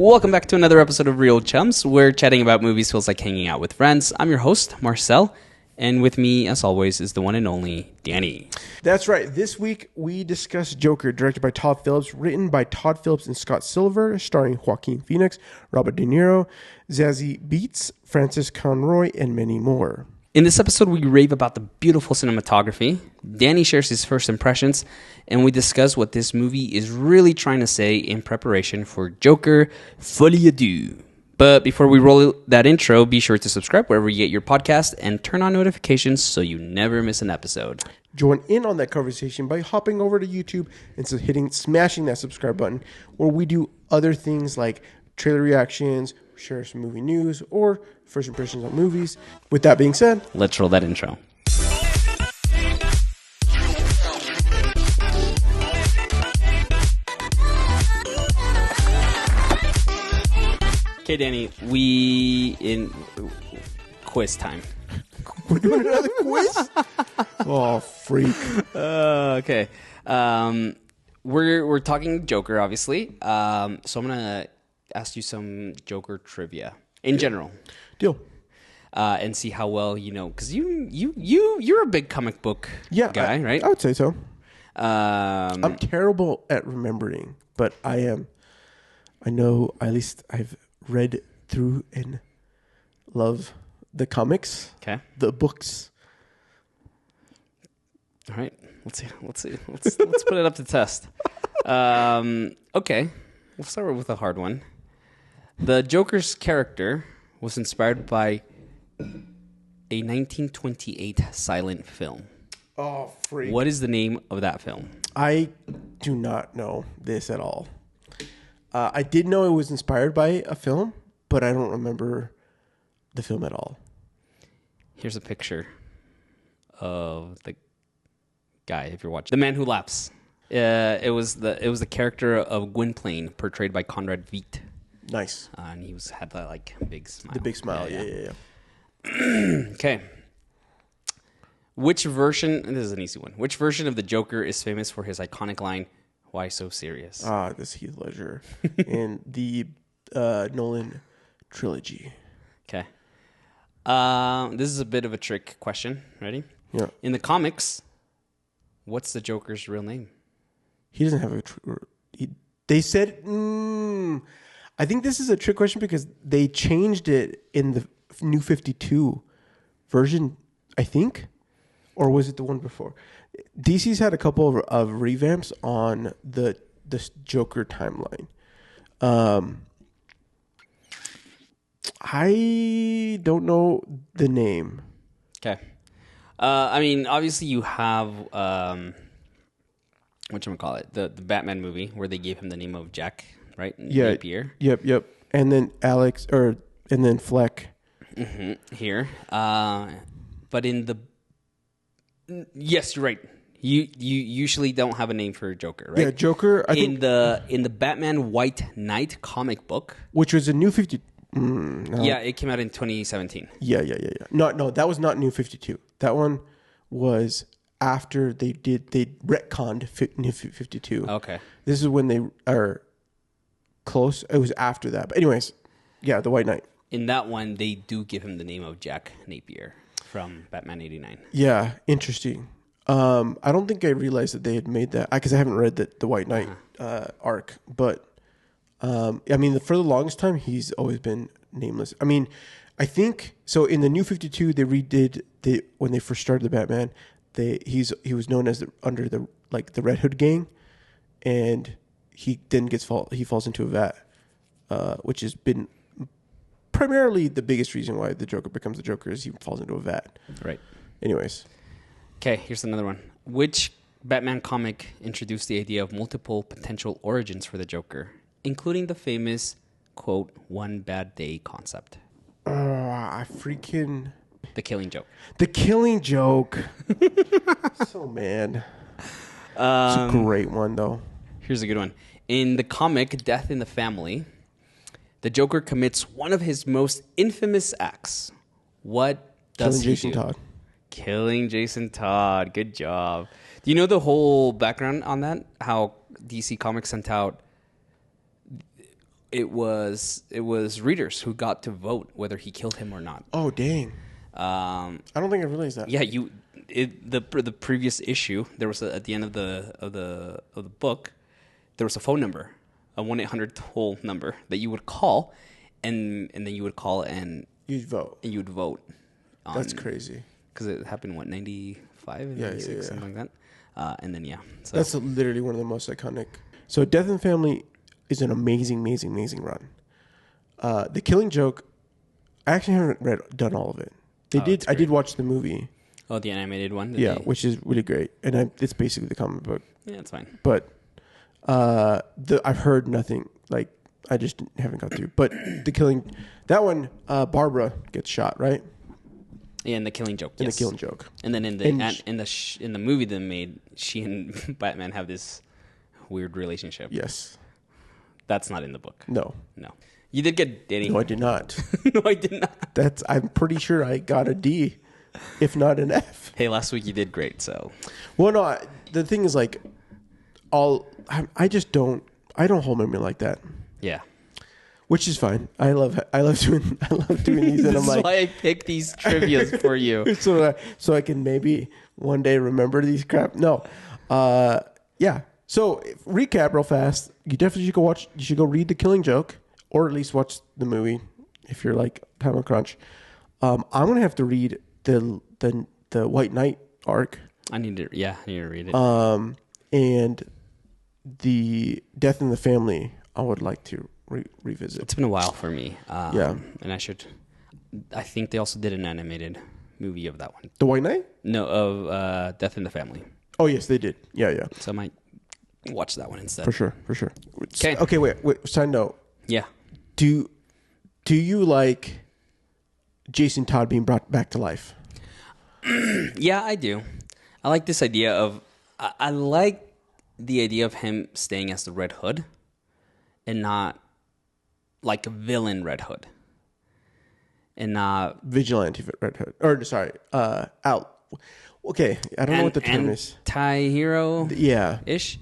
Welcome back to another episode of Real Chums, where chatting about movies feels like hanging out with friends. I'm your host, Marcel, and with me, as always, is the one and only Danny. That's right. This week, we discuss Joker, directed by Todd Phillips, written by Todd Phillips and Scott Silver, starring Joaquin Phoenix, Robert De Niro, Zazie Beetz, Francis Conroy, and many more. In this episode, we rave about the beautiful cinematography. Danny shares his first impressions, and we discuss what this movie is really trying to say in preparation for Joker, Folie, Deux. But before we roll that intro, be sure to subscribe wherever you get your podcast and turn on notifications so you never miss an episode. Join in on that conversation by hopping over to YouTube and smashing that subscribe button, where we do other things like trailer reactions, share some movie news, or first impressions on movies. With that being said, let's roll that intro. Okay, Danny, we in quiz time. We're doing another quiz? Oh, freak. Okay. We're talking Joker, obviously. So I'm gonna ask you some Joker trivia in general. Deal. And see how well you know, because you're a big comic book guy, right? I would say so. I'm terrible at remembering, but I am. I know, at least I've read through and love the comics. Okay. The books. All right. Let's see. Let's put it up to test. Okay. We'll start with a hard one. The Joker's character was inspired by a 1928 silent film. Oh, freak. What is the name of that film? I do not know this at all. I did know it was inspired by a film, but I don't remember the film at all. Here's a picture of the guy, if you're watching. The Man Who Laughs. It was the character of Gwynplaine, portrayed by Conrad Veidt. Nice. And he had that big smile. The big smile, yeah. Okay. Which version, and this is an easy one, which version of the Joker is famous for his iconic line, "Why so serious?" This Heath Ledger in the Nolan trilogy. Okay. This is a bit of a trick question. Ready? Yeah. In the comics, what's the Joker's real name? He doesn't have a... They said... I think this is a trick question because they changed it in the New 52 version, I think. Or was it the one before? DC's had a couple of revamps on the Joker timeline. I don't know the name. Okay. I mean, obviously you have whatchamacallit, the Batman movie where they gave him the name of Jack, right? Napier. Yep. And then and then Fleck. Mm-hmm. Here. But in the... Yes, you're right. You usually don't have a name for Joker, right? Yeah, Joker. In the Batman White Knight comic book, which was a New 50. No. Yeah, it came out in 2017. Yeah. No, that was not New 52. That one was after they retconned New 52. Okay. This is when they are close. It was after that. But anyways, yeah, the White Knight. In that one, they do give him the name of Jack Napier from Batman 89. Yeah, interesting. I don't think I realized that they had made that because I haven't read the White Knight arc. But I mean, for the longest time, he's always been nameless. I mean, I think so. In the New 52, they redid when they first started the Batman. He was known as under the Red Hood gang, and he then he falls into a vat, which has been primarily the biggest reason why the Joker becomes the Joker is he falls into a vat. Right. Anyways. Okay, here's another one. Which Batman comic introduced the idea of multiple potential origins for the Joker, including the famous, quote, one bad day concept? I freaking... The Killing Joke. The Killing Joke. So, man. It's a great one, though. Here's a good one. In the comic Death in the Family, the Joker commits one of his most infamous acts. What does he do? Jason Todd. Killing Jason Todd. Good job. Do you know the whole background on that? How DC Comics sent out... it was readers who got to vote whether he killed him or not. Oh, dang. I don't think I realized that. Yeah, the previous issue, there was at the end of the book, there was a phone number, a 1-800 toll number that you would call, and then you would call and you'd vote. And you'd vote. That's crazy. Because it happened, 95, 96, something like that. And then, So. That's literally one of the most iconic. So Death in the Family is an amazing, amazing, amazing run. The Killing Joke, I actually haven't done all of it. I did watch the movie. Oh, the animated one? Which is really great. And it's basically the comic book. Yeah, it's fine. But I've heard nothing. Like, I just haven't got through. But the Killing... That one, Barbara gets shot, right? Yeah, in the Killing Joke. In the Killing Joke. And then in the movie they made, she and Batman have this weird relationship. Yes. That's not in the book. No. You did get Danny. No, I did not. No, I did not. I'm pretty sure I got a D, if not an F. Hey, last week you did great, so. Well, no, the thing is, like, I just don't hold memory like that. Yeah. Which is fine. I love doing these, and I'm like, why I pick these trivias for you, so I can maybe one day remember these crap. No, yeah. So recap real fast. You definitely should go watch. You should go read The Killing Joke, or at least watch the movie if you're like time of crunch. I'm gonna have to read the White Knight arc. I need to read it. And the Death in the Family, I would like to revisit. It's been a while for me. Yeah. And I think they also did an animated movie of that one. The White Knight? No, of Death in the Family. Oh, yes, they did. Yeah. So I might watch that one instead. For sure. Okay, wait. Side note. Yeah. Do you like Jason Todd being brought back to life? Yeah, I do. I like this idea of... I like the idea of him staying as the Red Hood and not like a villain Red Hood. And not... Vigilante Red Hood. Or, sorry, out. Okay, I don't know what the term is. Anti-hero? Yeah. Ish?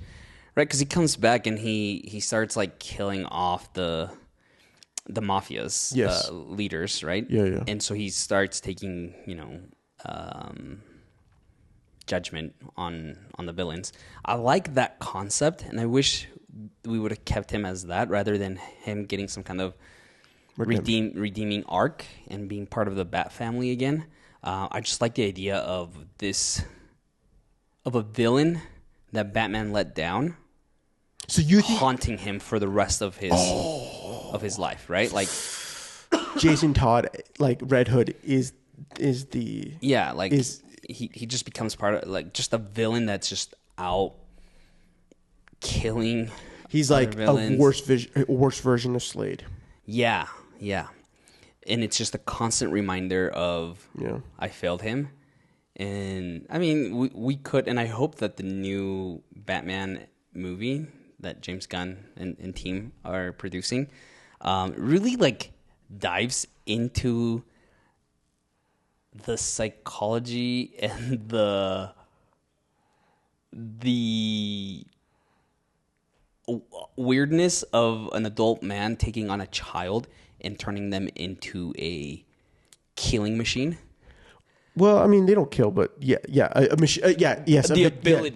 Right, because he comes back and he starts like killing off the mafia's leaders, right? Yeah. And so he starts taking, judgment on the villains. I like that concept, and I wish we would have kept him as that rather than him getting some kind of redeeming arc and being part of the Bat family again. I just like the idea of a villain that Batman let down. So you haunting him for the rest of his life, right? Like Jason Todd, like Red Hood, is the he just becomes part of like just a villain that's just out killing. He's like a worse version of Slade. Yeah, and it's just a constant reminder of I failed him. And I mean, we could, and I hope that the new Batman movie that James Gunn and team are producing really like dives into the psychology and the weirdness of an adult man taking on a child and turning them into a killing machine. Well, I mean, they don't kill, but yes. They have the ability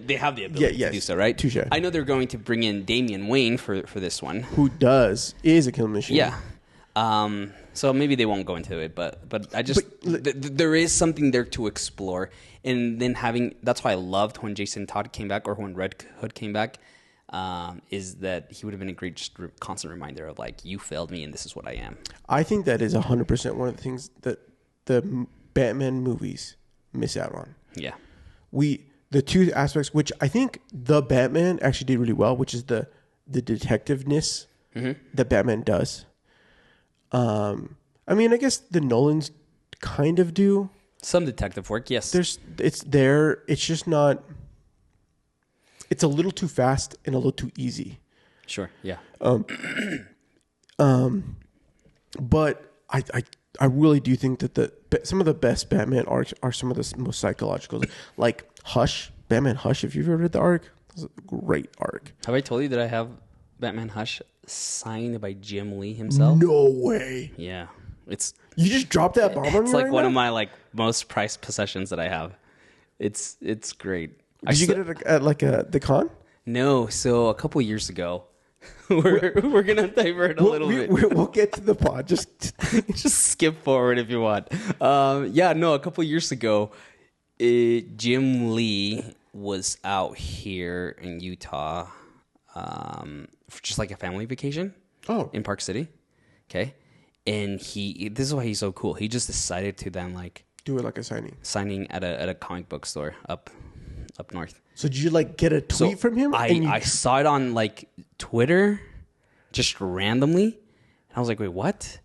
to do so, right? Touche. I know they're going to bring in Damian Wayne for this one. Who is a killing machine. Yeah. So maybe they won't go into it, but I just there is something there to explore, and then that's why I loved when Jason Todd came back or when Red Hood came back, is that he would have been a great just constant reminder of like, you failed me and this is what I am. I think that is 100% one of the things that the Batman movies miss out on. Yeah. The two aspects, which I think the Batman actually did really well, which is the detectiveness that Batman does. I mean, I guess the Nolans kind of do some detective work. Yes, it's there. It's just not. It's a little too fast and a little too easy. Sure. Yeah. But I really do think that some of the best Batman arcs are some of the most psychological, like Hush, Batman Hush. If you've ever read the arc, it's a great arc. Have I told you that I have Batman Hush signed by Jim Lee himself. No way. Yeah, You just dropped that bomb on me. it's like right one now? of my like most prized possessions that I have. It's great. Did you get it at like the con? No, so a couple years ago, we're gonna divert a little bit. We'll get to the pod. Just skip forward if you want. A couple years ago, Jim Lee was out here in Utah for just like a family vacation. Oh, in Park City. Okay, and this is why he's so cool. He just decided to then like do it like a signing at a comic book store up north. So did you like get a tweet from him? I saw it on like Twitter, just randomly, and I was like, wait, what?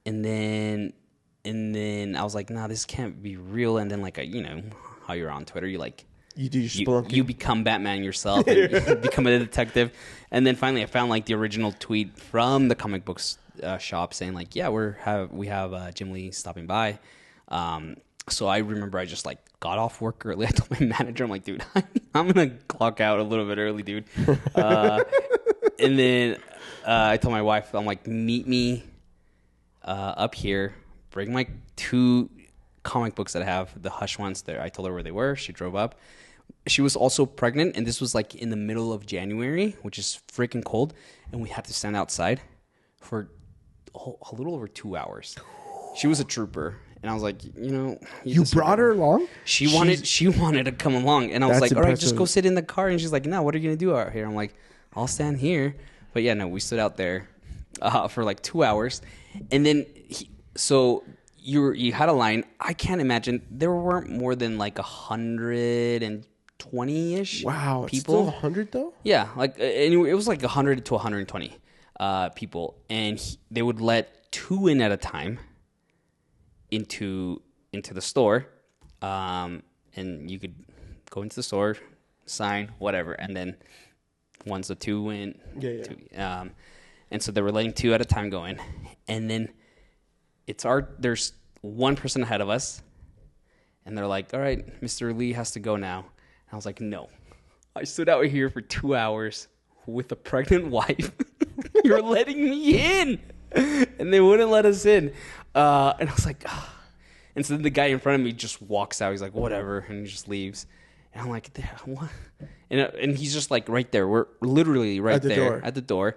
And then I was like, nah, this can't be real. And then like you know how you're on Twitter, you like you do your you become Batman yourself, and you become a detective. And then finally, I found like the original tweet from the comic books shop saying like, yeah, we have Jim Lee stopping by. So I remember I just like got off work early. I told my manager, I'm like, dude, I'm gonna clock out a little bit early, dude. And then I told my wife, I'm like, meet me up here. Bring my 2 comic books that I have, the Hush ones. There, I told her where they were. She drove up. She was also pregnant, and this was like in the middle of January, which is freaking cold, and we had to stand outside for a little over 2 hours. She was a trooper. And I was like, you know, you brought her along. She wanted to come along, and I was like, all right, just go sit in the car. And she's like, no, what are you gonna do out here? I'm like, I'll stand here. But yeah, no, we stood out there for like 2 hours, and then you had a line. I can't imagine there weren't more than like 120-ish. Wow, people. Still 100 though. Yeah, like anyway, it was like 100 to 120 people, and they would let 2 in at a time into the store, and you could go into the store, sign, whatever, and then once the 2 went, and so they were letting 2 at a time go in, and then there's one person ahead of us, and they're like, all right, Mr. Lee has to go now. And I was like, no, I stood out here for 2 hours with a pregnant wife. You're letting me in, and they wouldn't let us in. And I was like, ah. And so then the guy in front of me just walks out. He's like, whatever, and he just leaves. And I'm like, what? And he's just like right there. We're literally right there at the door.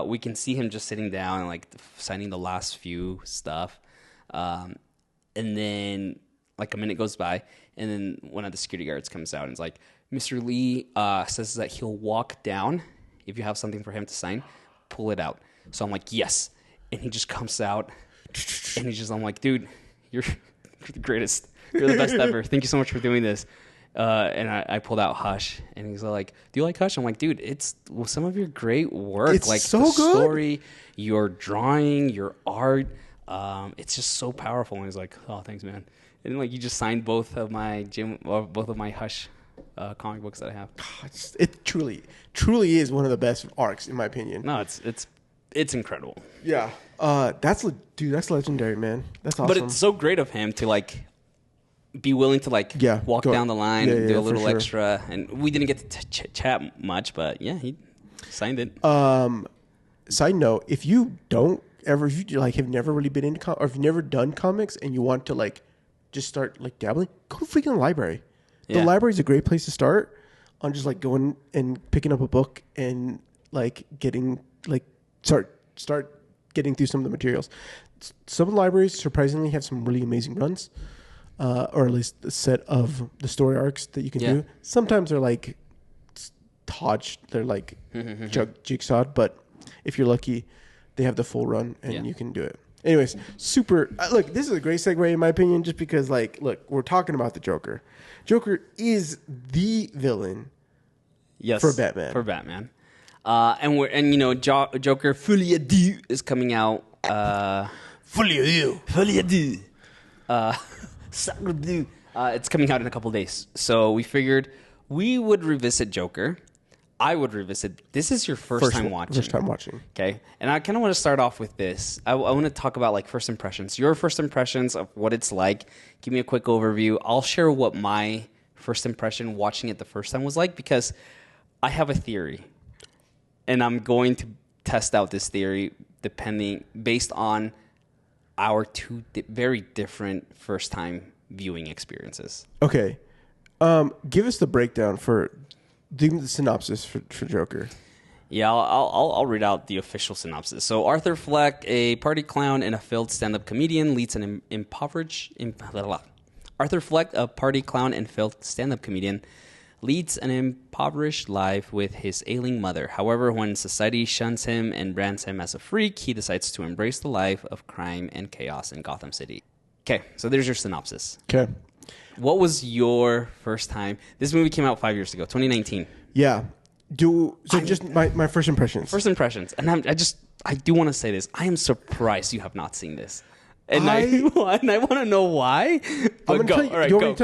We can see him just sitting down and like signing the last few stuff. And then like a minute goes by, and then one of the security guards comes out and is like, Mr. Lee says that he'll walk down. If you have something for him to sign, pull it out. So I'm like, yes. And he just comes out, and I'm like, dude, you're the greatest. You're the best ever. Thank you so much for doing this. And I pulled out Hush, and he's like, do you like Hush? I'm like, dude, it's some of your great work. It's like so the good. Story, your drawing, your art. It's just so powerful. And he's like, oh, thanks, man. And like, you just signed both of my Hush comic books that I have. It truly is one of the best arcs in my opinion. No, it's incredible. Yeah. That's legendary, man. That's awesome. But it's so great of him to like be willing to like walk down the line, do a little extra, and we didn't get to chat much, but yeah, he signed it. Side note: if you have never really been into or if you've never done comics and you want to like just start like dabbling, go to freaking library. The library is a great place to start on just like going and picking up a book and like getting like start getting through some of the materials. Some libraries surprisingly have some really amazing runs, or at least a set of the story arcs that you can do. Sometimes they're like they're like jigsawed, but if you're lucky, they have the full run and you can do it. Anyways, super. Look, this is a great segue in my opinion, just because like, look, we're talking about the Joker. Joker is the villain. Yes, for Batman. And you know, Joker Folie is coming out. Folie. It's coming out in a couple days. So we figured we would revisit Joker. I would revisit. This is your first time watching. First time watching. Okay. And I kind of want to start off with this. I want to talk about like first impressions. Your first impressions of what it's like. Give me a quick overview. I'll share what my first impression watching it the first time was like, because I have a theory. And I'm going to test out this theory based on our two very different first time viewing experiences. Okay. Give us the breakdown the synopsis for Joker. Yeah, I'll read out the official synopsis. So Arthur Fleck, a party clown and a failed stand-up comedian, leads an Arthur Fleck, a party clown and failed stand-up comedian, leads an impoverished life with his ailing mother. However, when society shuns him and brands him as a freak, he decides to embrace the life of crime and chaos in Gotham City. Okay, so there's your synopsis. Okay. What was your first time? This movie came out 5 years ago, 2019. Yeah. Just my first impressions. First impressions. And I do want to say this. I am surprised you have not seen this. And I want to know why. But go. All right, go.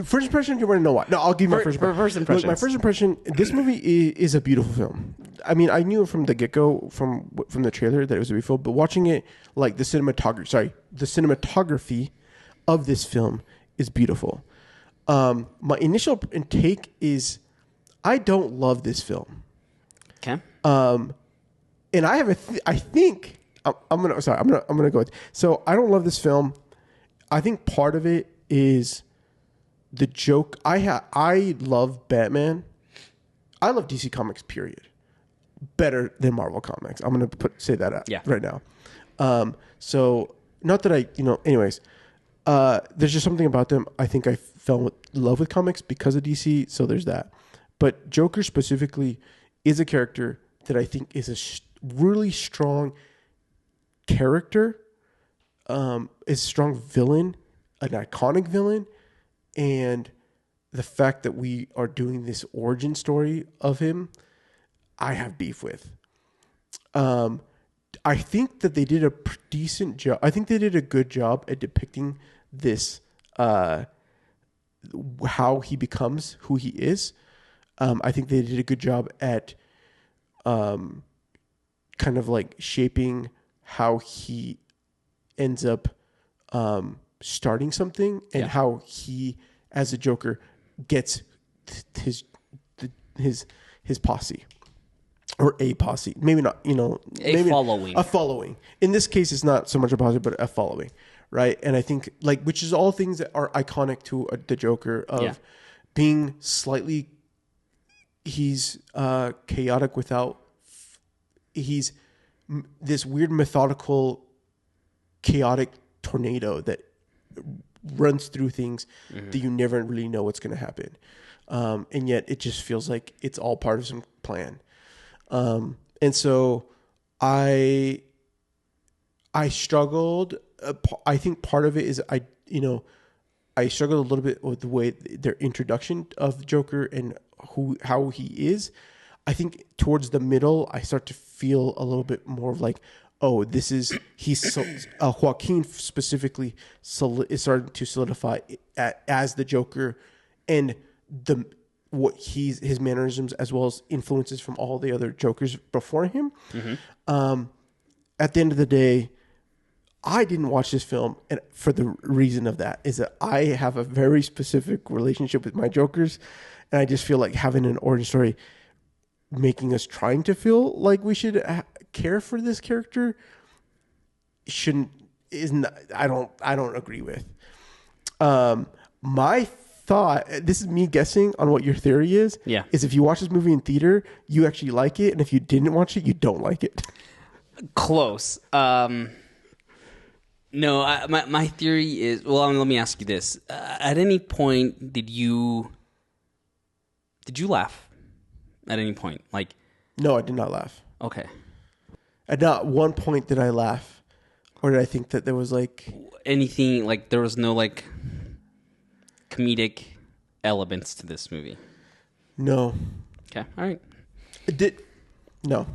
First impression, you want to know why? No, I'll give you my first impression. First impressions. Look, my first impression, this movie is a beautiful film. I mean, I knew from the get-go, from the trailer, that it was a beautiful film. But watching it, like the cinematography of this film is beautiful. My initial take is, I don't love this film. Okay. And I have I think I'm gonna go with. So I don't love this film. I think part of it is the joke. I love Batman. I love DC Comics. Period. Better than Marvel Comics. I'm gonna say that out right now. So not that anyways. There's just something about them. I think I fell in love with comics because of DC. So there's that. But Joker specifically is a character that I think is a really strong character, is a strong villain, an iconic villain, and the fact that we are doing this origin story of him, I have beef with. I think that they did a decent job. I think they did a good job at depicting this, how he becomes who he is. I think they did a good job at kind of like shaping how he ends up starting something and how he, as a Joker, gets his posse. Or a posse. Maybe not, a following. A following. In this case, it's not so much a posse, but a following. Right? And I think, which is all things that are iconic to the Joker of being slightly, he's chaotic he's this weird methodical, chaotic tornado that runs through things that you never really know what's going to happen. And yet it just feels like it's all part of some plan. And so I struggled. I think part of it is I struggled a little bit with the way their introduction of Joker and how he is. I think towards the middle, I start to feel a little bit more of like, oh, Joaquin specifically is starting to solidify as the Joker, and his mannerisms as well as influences from all the other Jokers before him. Mm-hmm. At the end of the day, I didn't watch this film, and for the reason of that is that I have a very specific relationship with my Jokers, and I just feel like having an origin story making us trying to feel like we should care for this character I don't agree with. My thought, this is me guessing on what your theory is, is if you watch this movie in theater, you actually like it, and if you didn't watch it, you don't like it. Close. No, my theory is, well, let me ask you this. At any point, did you laugh? At any point? No, I did not laugh. Okay. At not one point did I laugh. Or did I think that there was anything, there was no comedic elements to this movie? No. Okay, all right. It did. No.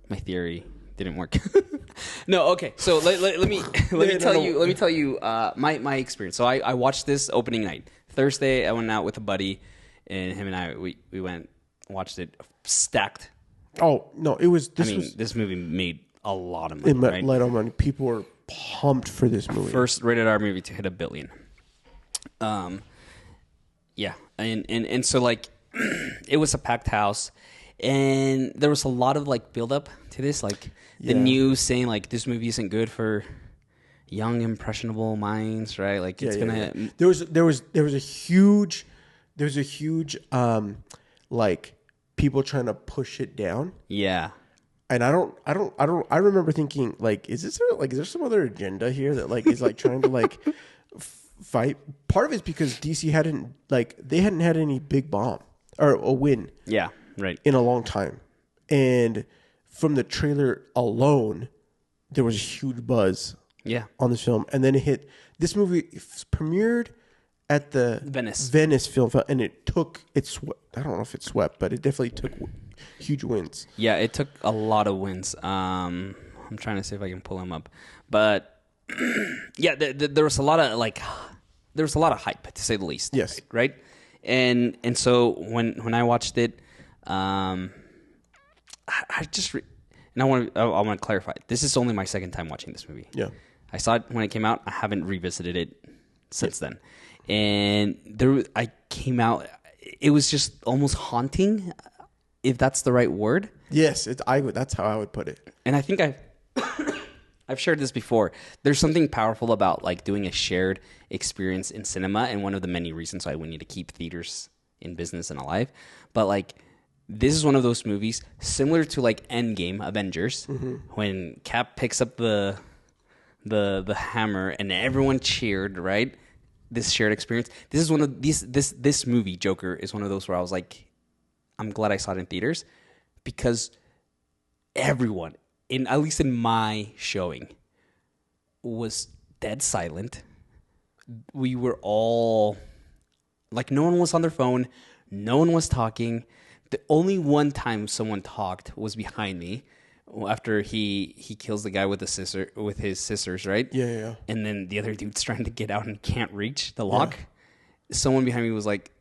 My theory didn't work. No, okay. So let me tell you my experience. So I watched this opening night. Thursday, I went out with a buddy, and him and I we went watched it stacked. Oh no, it was. This movie made a lot of money. It made a lot of money. People were pumped for this movie. First rated R movie to hit $1 billion. Yeah, and so it was a packed house, and there was a lot of like build up to this, like the Yeah. news saying like this movie isn't good for young impressionable minds, right? Like it's gonna. There was a huge like people trying to push it down. Yeah. And I remember thinking like, is there some other agenda here that like is like trying to like fight? Part of it's because DC hadn't had any big bomb or a win. Yeah. Right. In a long time. And from the trailer alone, there was a huge buzz. Yeah. On this film, and then it hit. This movie premiered at the Venice Film Festival, and it took its. I don't know if it swept, but it definitely took huge wins. Yeah, it took a lot of wins. I'm trying to see if I can pull them up, but yeah, there was a lot of hype, to say the least. Yes, right. And so when I watched it, I just and I want to clarify. This is only my second time watching this movie. Yeah. I saw it when it came out. I haven't revisited it since then. And I came out. It was just almost haunting, if that's the right word. Yes, that's how I would put it. And I think I've shared this before. There's something powerful about like doing a shared experience in cinema, and one of the many reasons why we need to keep theaters in business and alive. But like, this is one of those movies similar to like Endgame, Avengers, when Cap picks up the hammer and everyone cheered, right? This shared experience. This is one of these. This movie, Joker, is one of those where I was like, I'm glad I saw it in theaters, because everyone, at least in my showing, was dead silent. We were all like, no one was on their phone, no one was talking. The only one time someone talked was behind me, after he kills the guy with his scissors, right? Yeah. And then the other dude's trying to get out and can't reach the lock. Yeah. Someone behind me was like,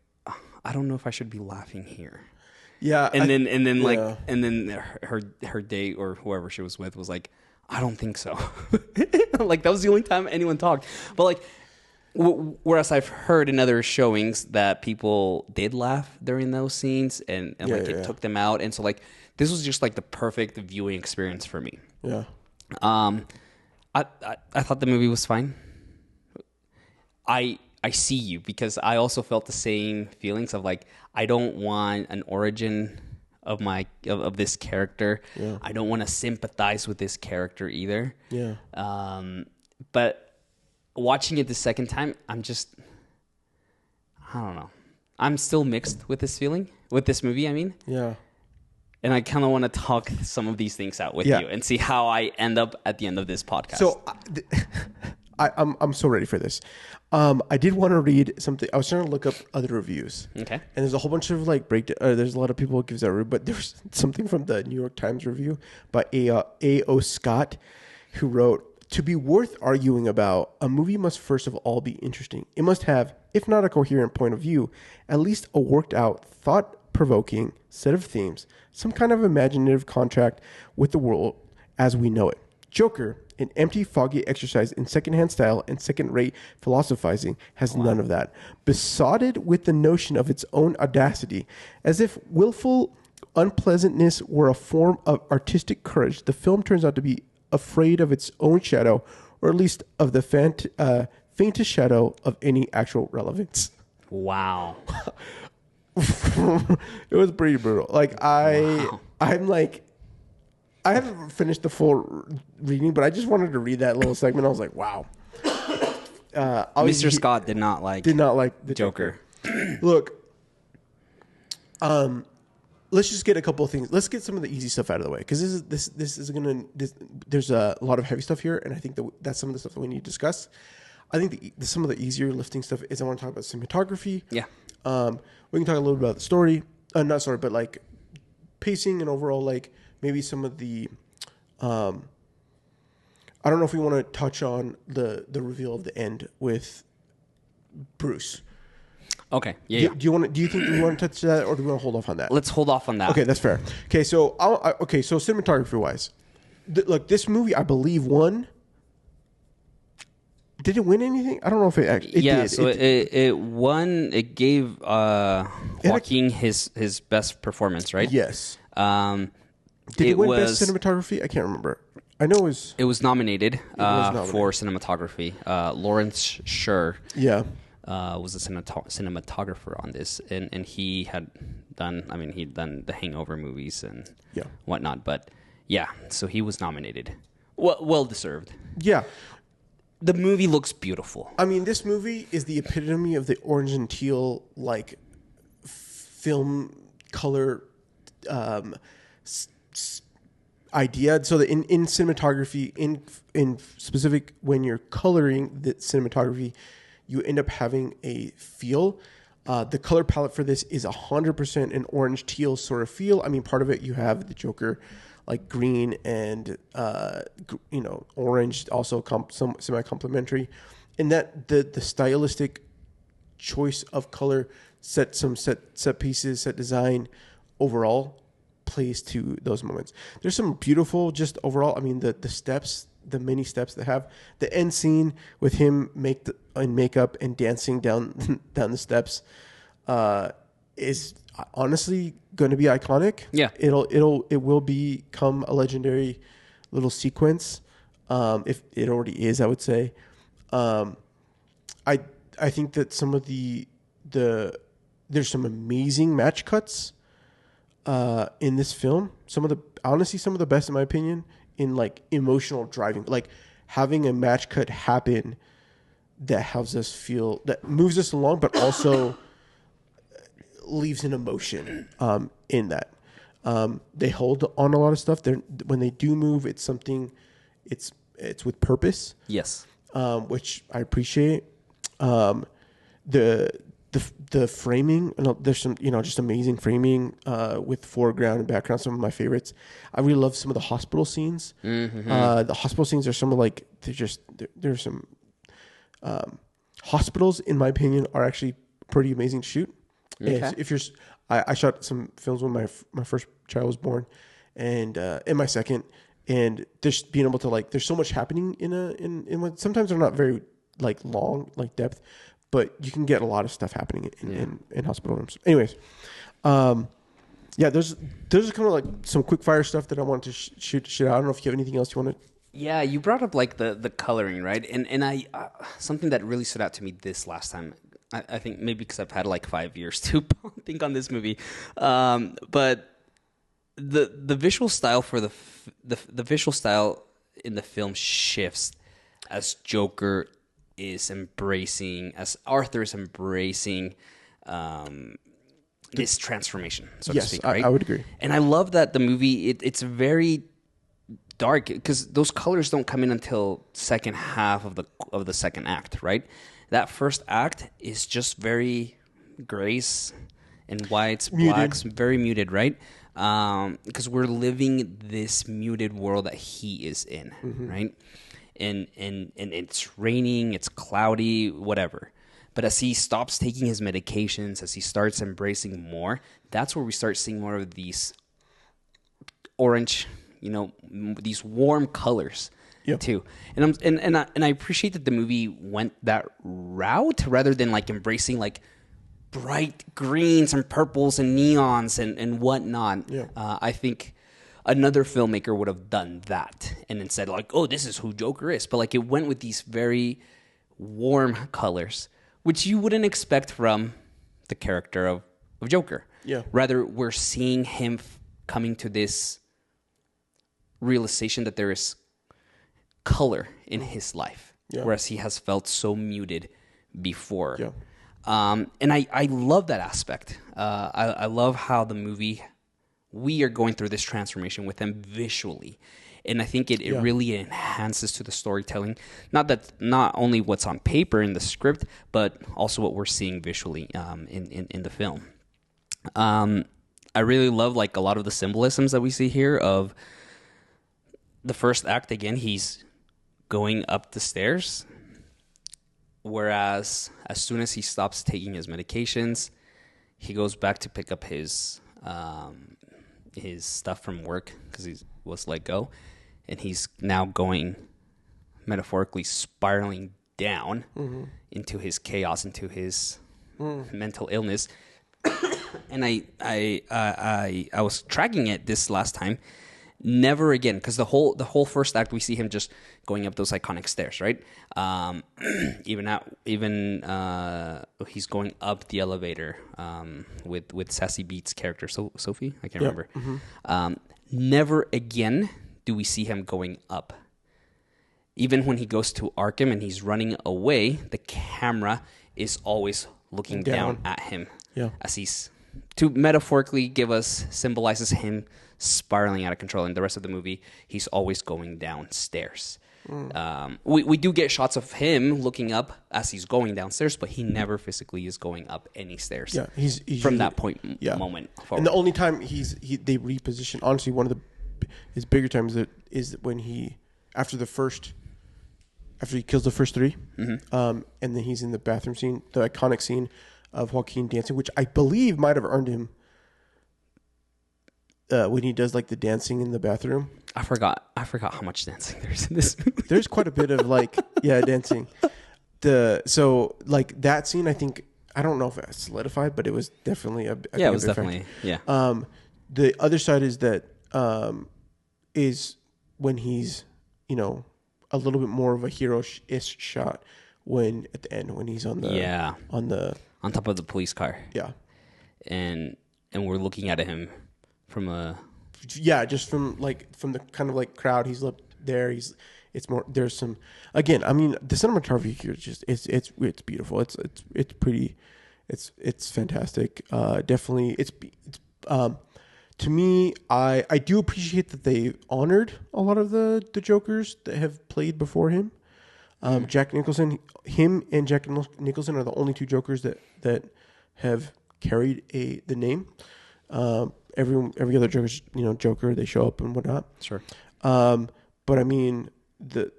I don't know if I should be laughing here. Yeah. And then her date or whoever she was with was like, I don't think so. Like, that was the only time anyone talked. But like, whereas I've heard in other showings that people did laugh during those scenes, and it took them out, and so like this was just like the perfect viewing experience for me. Yeah. I thought the movie was fine. I see you, because I also felt the same feelings of like, I don't want an origin of this character. Yeah. I don't want to sympathize with this character either. Yeah. But watching it the second time, I don't know. I'm still mixed with this feeling, with this movie, I mean. Yeah. And I kind of want to talk some of these things out with you and see how I end up at the end of this podcast. So I'm so ready for this. I did want to read something. I was trying to look up other reviews. Okay. And there's a whole bunch of like there's a lot of people who gives that review, but there's something from the New York Times review by A.O. Scott, who wrote, "To be worth arguing about, a movie must first of all be interesting. It must have, if not a coherent point of view, at least a worked out, thought-provoking set of themes, some kind of imaginative contract with the world as we know it. Joker, an empty, foggy exercise in secondhand style and second-rate philosophizing, has none of that. Besotted with the notion of its own audacity, as if willful unpleasantness were a form of artistic courage, the film turns out to be afraid of its own shadow, or at least of the faintest shadow of any actual relevance." Wow. It was pretty brutal. Like I'm like, I haven't finished the full reading, but I just wanted to read that little segment. I was like, wow. Mr. Scott did not like the Joker. Look, let's just get a couple of things. Let's get some of the easy stuff out of the way, because there's a lot of heavy stuff here, and I think that's some of the stuff that we need to discuss. I think some of the easier lifting stuff is, I want to talk about cinematography. Yeah. We can talk a little bit about the story, not story, but like pacing and overall, like maybe some of the. I don't know if we want to touch on the reveal of the end with Bruce. Okay. Yeah. Do you think we want to touch that, or do we want to hold off on that? Let's hold off on that. Okay, that's fair. Okay, so cinematography wise, look, this movie I believe won Did it win anything? I don't know if it actually. It did. So it won. It gave Joaquin his best performance, right? Yes. Did it win best cinematography? I can't remember. I know it was nominated, nominated. for cinematography. Lawrence Sher, yeah, was a cinematographer on this, and he had done. I mean, he'd done the Hangover movies and whatnot. But yeah, so he was nominated. Well deserved. Yeah. The movie looks beautiful. I mean, this movie is the epitome of the orange and teal like film color idea. So that in cinematography, in specific, when you're coloring the cinematography, you end up having a feel. The color palette for this is 100% an orange teal sort of feel. I mean, part of it you have the Joker like green and orange, also some semi-complementary, and that the stylistic choice of color set pieces, set design overall plays to those moments. There's some beautiful just overall. I mean, the steps, the many steps they have, the end scene with him in makeup and dancing down the steps is honestly going to be iconic. Yeah, it will become a legendary little sequence. If it already is, I would say. I think that some of there's some amazing match cuts in this film. Some of the best in my opinion in like emotional driving, like having a match cut happen that helps us feel, that moves us along, but also leaves an emotion in that. They hold on a lot of stuff. When they do move, it's something, it's with purpose. Yes. Which I appreciate. The framing, there's some, just amazing framing with foreground and background. Some of my favorites. I really love some of the hospital scenes. Mm-hmm. The hospital scenes are some of like, there's some hospitals, in my opinion, are actually pretty amazing to shoot. Okay. I shot some films when my first child was born, and my second, and just being able to like, there's so much happening in what sometimes they're not very like long, like depth, but you can get a lot of stuff happening in hospital rooms. Anyways, there's kind of like some quick fire stuff that I wanted to shoot out. I don't know if you have anything else you want to. Yeah, you brought up like the coloring, right? And I something that really stood out to me this last time. I think maybe because I've had like 5 years to think on this movie, but the visual style for the visual style in the film shifts as Joker is embracing, as Arthur is embracing this transformation, so to speak. Right? I would agree. And I love that the movie it's very dark because those colors don't come in until second half of the second act, right? That first act is just very grays and whites, blacks, very muted, right? Because we're living this muted world that he is in, right? And it's raining, it's cloudy, whatever. But as he stops taking his medications, as he starts embracing more, that's where we start seeing more of these orange, these warm colors too. And I appreciate that the movie went that route rather than like embracing like bright greens and purples and neons and whatnot. Yeah. I think another filmmaker would have done that and then said like, oh, this is who Joker is. But like it went with these very warm colors, which you wouldn't expect from the character of Joker. Yeah. Rather, we're seeing him coming to this realization that there is color in his life, whereas he has felt so muted before. Yeah. And I love that aspect. I love how the movie, we are going through this transformation with him visually. And I think it really enhances to the storytelling. Not only what's on paper in the script, but also what we're seeing visually in the film. I really love like a lot of the symbolisms that we see here of the first act. Again, he's going up the stairs, whereas as soon as he stops taking his medications, he goes back to pick up his stuff from work because he was let go, and he's now going metaphorically spiraling down into his chaos, into his mental illness. And I was tracking it this last time. Never again, because the whole first act we see him just going up those iconic stairs, right? Even he's going up the elevator with Sassy Beats' character, Sophie. I can't remember. Never again do we see him going up. Even when he goes to Arkham and he's running away, the camera is always looking down at him. Yeah. As he's, to metaphorically symbolizes him spiraling out of control. In the rest of the movie, he's always going downstairs. We do get shots of him looking up as he's going downstairs, but he never physically is going up any stairs. Yeah, he's from that moment forward. And the only time they reposition, honestly, one of his bigger times is when after he kills the first three, and then he's in the bathroom scene, the iconic scene of Joaquin dancing, which I believe might have earned him when he does like the dancing in the bathroom. I forgot how much dancing there's in this movie. There's quite a bit of dancing. So that scene, I think, I don't know if it solidified, but it was definitely it was definitely factor. The other side is that is when he's a little bit more of a hero-ish shot when at the end when he's on top of the police car. Yeah. And we're looking at him from just from the kind of crowd. He's up there. It's more, there's some, again, I mean, the cinematography here is just it's beautiful. It's pretty, it's fantastic. Definitely it's to me, I do appreciate that they honored a lot of the Jokers that have played before him. Jack Nicholson, him and Jack Nicholson are the only two Jokers that have carried the name. Every other Joker's, Joker, they show up and whatnot. Sure. But I mean, the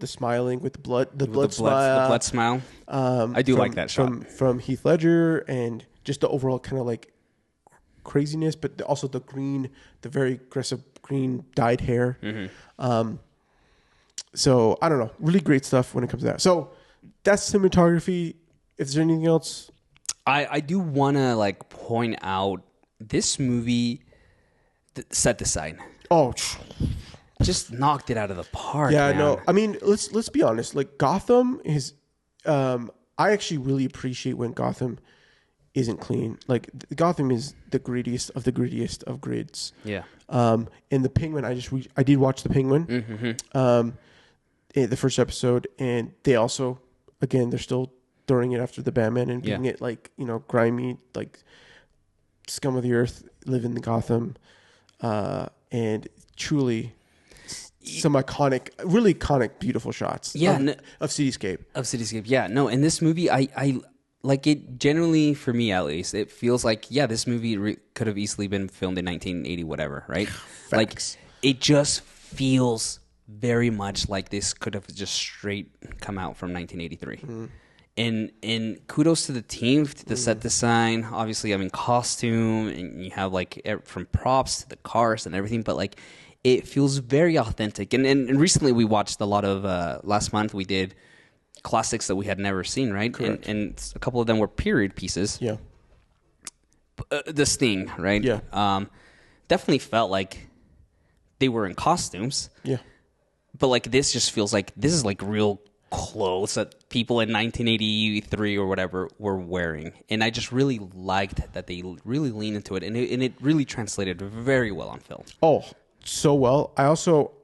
smiling with the blood smile. I do like that shot from Heath Ledger, and just the overall kind of craziness, but also the very aggressive green dyed hair. So I don't know, really great stuff when it comes to that. So that's cinematography. If there's anything else, I do want to point out this movie set design. Oh, just knocked it out of the park. Yeah, man. no. I mean, let's be honest. Gotham is. I actually really appreciate when Gotham isn't clean. Gotham is the grittiest of grids. Yeah. And the Penguin, I did watch the Penguin. The first episode, and they also, again, they're still throwing it after the Batman and being it grimy, scum of the earth, live in the Gotham, and truly some really iconic, beautiful shots. Of cityscape. Yeah, no. In this movie, I like it. Generally, for me at least, it feels like this movie could have easily been filmed in 1980, whatever, right? Facts. It just feels very much like this could have just straight come out from 1983. And kudos to the team, to the set design. Obviously, I mean, costume, and you have from props to the cars and everything, but it feels very authentic. And recently we watched a lot of, last month we did classics that we had never seen, right? And a couple of them were period pieces. Yeah. The Sting, right? Yeah. Definitely felt like they were in costumes. Yeah. But this just feels like this is real clothes that people in 1983 or whatever were wearing, and I just really liked that they really leaned into it, and it really translated very well on film. Oh, so well.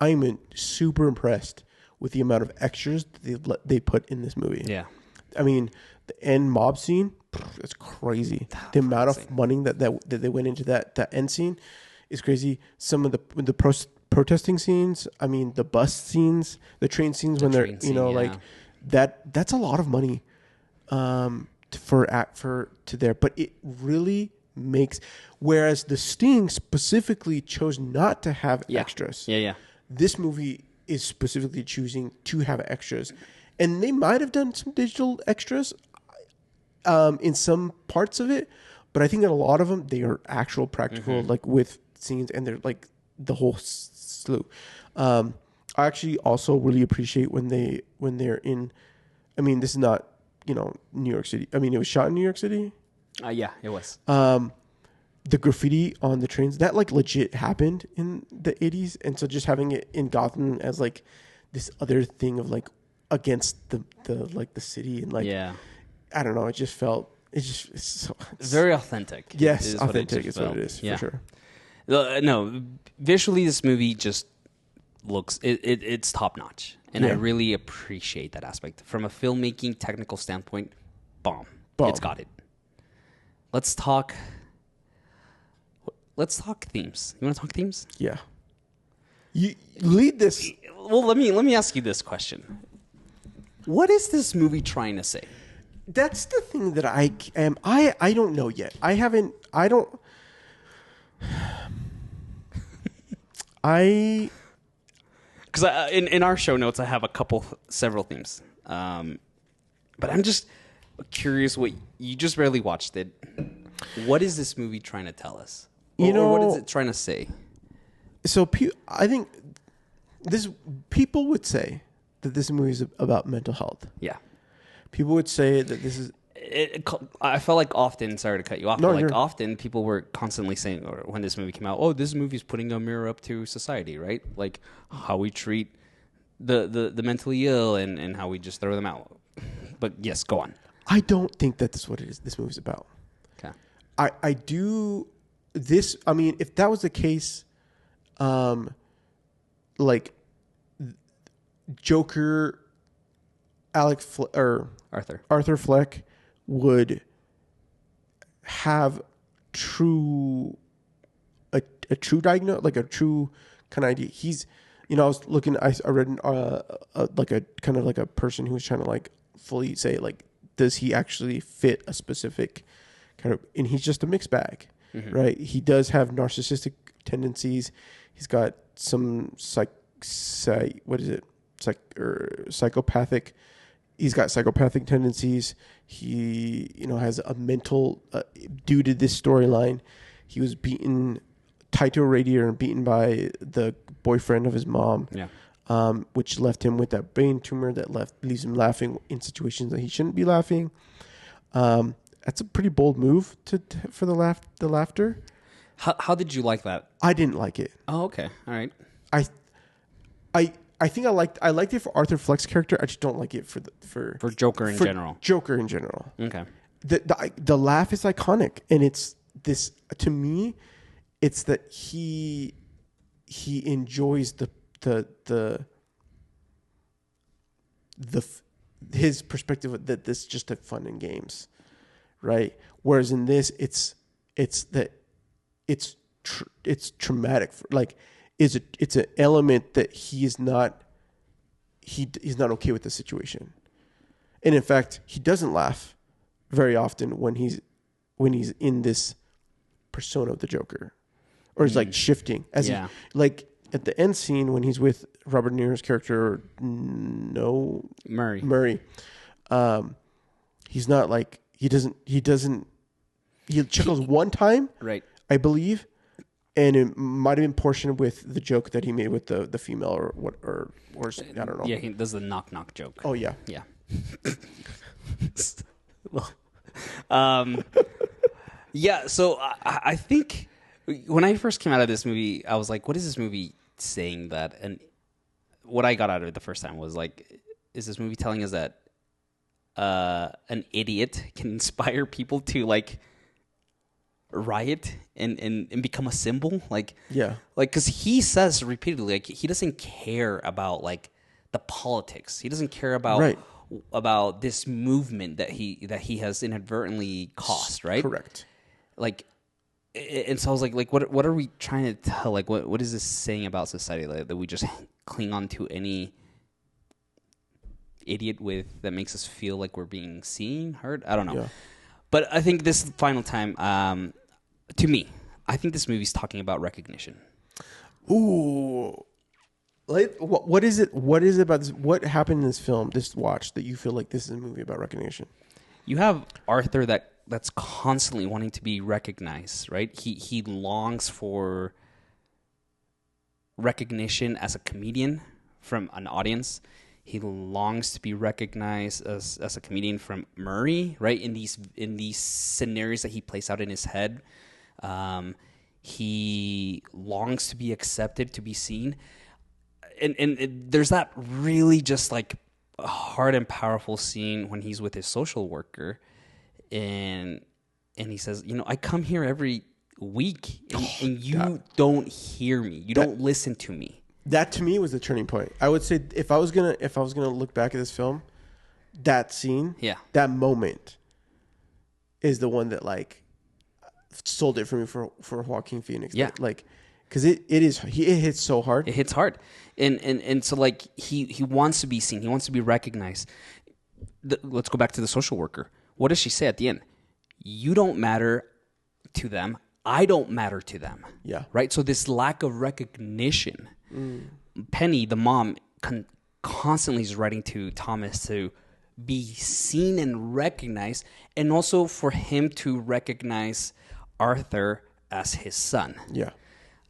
I'm super impressed with the amount of extras they put in this movie. Yeah, I mean, the end mob scene, that's crazy. The amount of money that they went into that end scene is crazy. Some of the protesting scenes, I mean, the bus scenes, the train scenes when they're that's a lot of money to there, but it really makes, whereas the Sting specifically chose not to have extras. This movie is specifically choosing to have extras, and they might have done some digital extras in some parts of it, but I think in a lot of them they are actual practical, with scenes, and they're the whole slew. I actually also really appreciate when they're in. I mean, this is not New York City. I mean, it was shot in New York City. Yeah, it was. The graffiti on the trains that like legit happened in the 80s, and so just having it in Gotham as like this other thing of like against the like the city and like I don't know, it's very authentic. Yes, authentic is what it is for sure. No, visually this movie just looks it's top notch, and I really appreciate that aspect from a filmmaking technical standpoint. Bomb. It's got it. Let's talk themes. You want to talk themes? Yeah. You lead this. Well, let me ask you this question. What is this movie trying to say? That's the thing that I don't know yet. Because in our show notes, I have several themes. But I'm just curious what you just barely watched it. What is this movie trying to tell us? Or what is it trying to say? So I think people would say that this movie is about mental health. Yeah. People would say that this is... I felt like often, sorry to cut you off, but like often people were constantly saying, or when this movie came out, oh, this movie is putting a mirror up to society, right? Like how we treat the mentally ill and how we just throw them out. But yes, go on. I don't think that that's what it is. This movie's about. Okay. I do this. I mean, if that was the case, like Joker, Arthur Fleck would have a true diagnose, like a true kind of idea. He's, I was looking, I read like a kind of like a person who was trying to like fully say like, does he actually fit a specific kind of, and he's just a mixed bag, right? He does have narcissistic tendencies. He's got some psychopathic. He's got psychopathic tendencies. He, has a mental, due to this storyline, he was tied to a radiator and beaten by the boyfriend of his mom. Yeah. Which left him with that brain tumor that leaves him laughing in situations that he shouldn't be laughing. That's a pretty bold move for the laughter. How did you like that? I didn't like it. Oh, okay. All right. I think I liked it for Arthur Fleck's character. I just don't like it for Joker in general. Joker in general. Okay. The laugh is iconic, and it's this to me. It's that he enjoys his perspective that this is just a fun and games, right? Whereas in this, it's traumatic. It's an element that he's not okay with the situation, and in fact, he doesn't laugh very often when he's in this persona of the Joker, or he's like shifting as he like. At the end scene when he's with Robert De Niro's character, Murray, he's not like he chuckles one time, right? I believe, and it might have been portioned with the joke that he made with the female or I don't know. Yeah, he does the knock knock joke. Oh yeah. Well, yeah. So I think. When I first came out of this movie, I was like, what is this movie saying that? And what I got out of it the first time was like, is this movie telling us that an idiot can inspire people to like riot and become a symbol? Like, yeah. Like, because he says repeatedly, like, he doesn't care about like the politics. He doesn't care about this movement that he has inadvertently caused, right? Correct. Like, and so I was like, what are we trying to tell? Like, what is this saying about society? Like, that we just cling on to any idiot that makes us feel like we're being seen, heard? I don't know. Yeah. But I think this final time, to me, I think this movie's talking about recognition. Ooh. Like, what is it? What is it about this? What happened in this film, this watch, that you feel like this is a movie about recognition? You have Arthur that's constantly wanting to be recognized, right? He longs for recognition as a comedian from an audience. He longs to be recognized as a comedian from Murray, right? In these scenarios that he plays out in his head. He longs to be accepted, to be seen. And there's that really just like a hard and powerful scene when he's with his social worker, and he says, I come here every week, and you don't hear me, you don't listen to me. That to me was the turning point. I would say if I was gonna look back at this film, that scene, that moment, is the one that like sold it for me for Joaquin Phoenix. Yeah, like. Because it hits so hard. It hits hard, and so like he wants to be seen. He wants to be recognized. Let's go back to the social worker. What does she say at the end? You don't matter to them. I don't matter to them. Yeah. Right. So this lack of recognition. Penny, the mom, constantly is writing to Thomas to be seen and recognized, and also for him to recognize Arthur as his son. Yeah.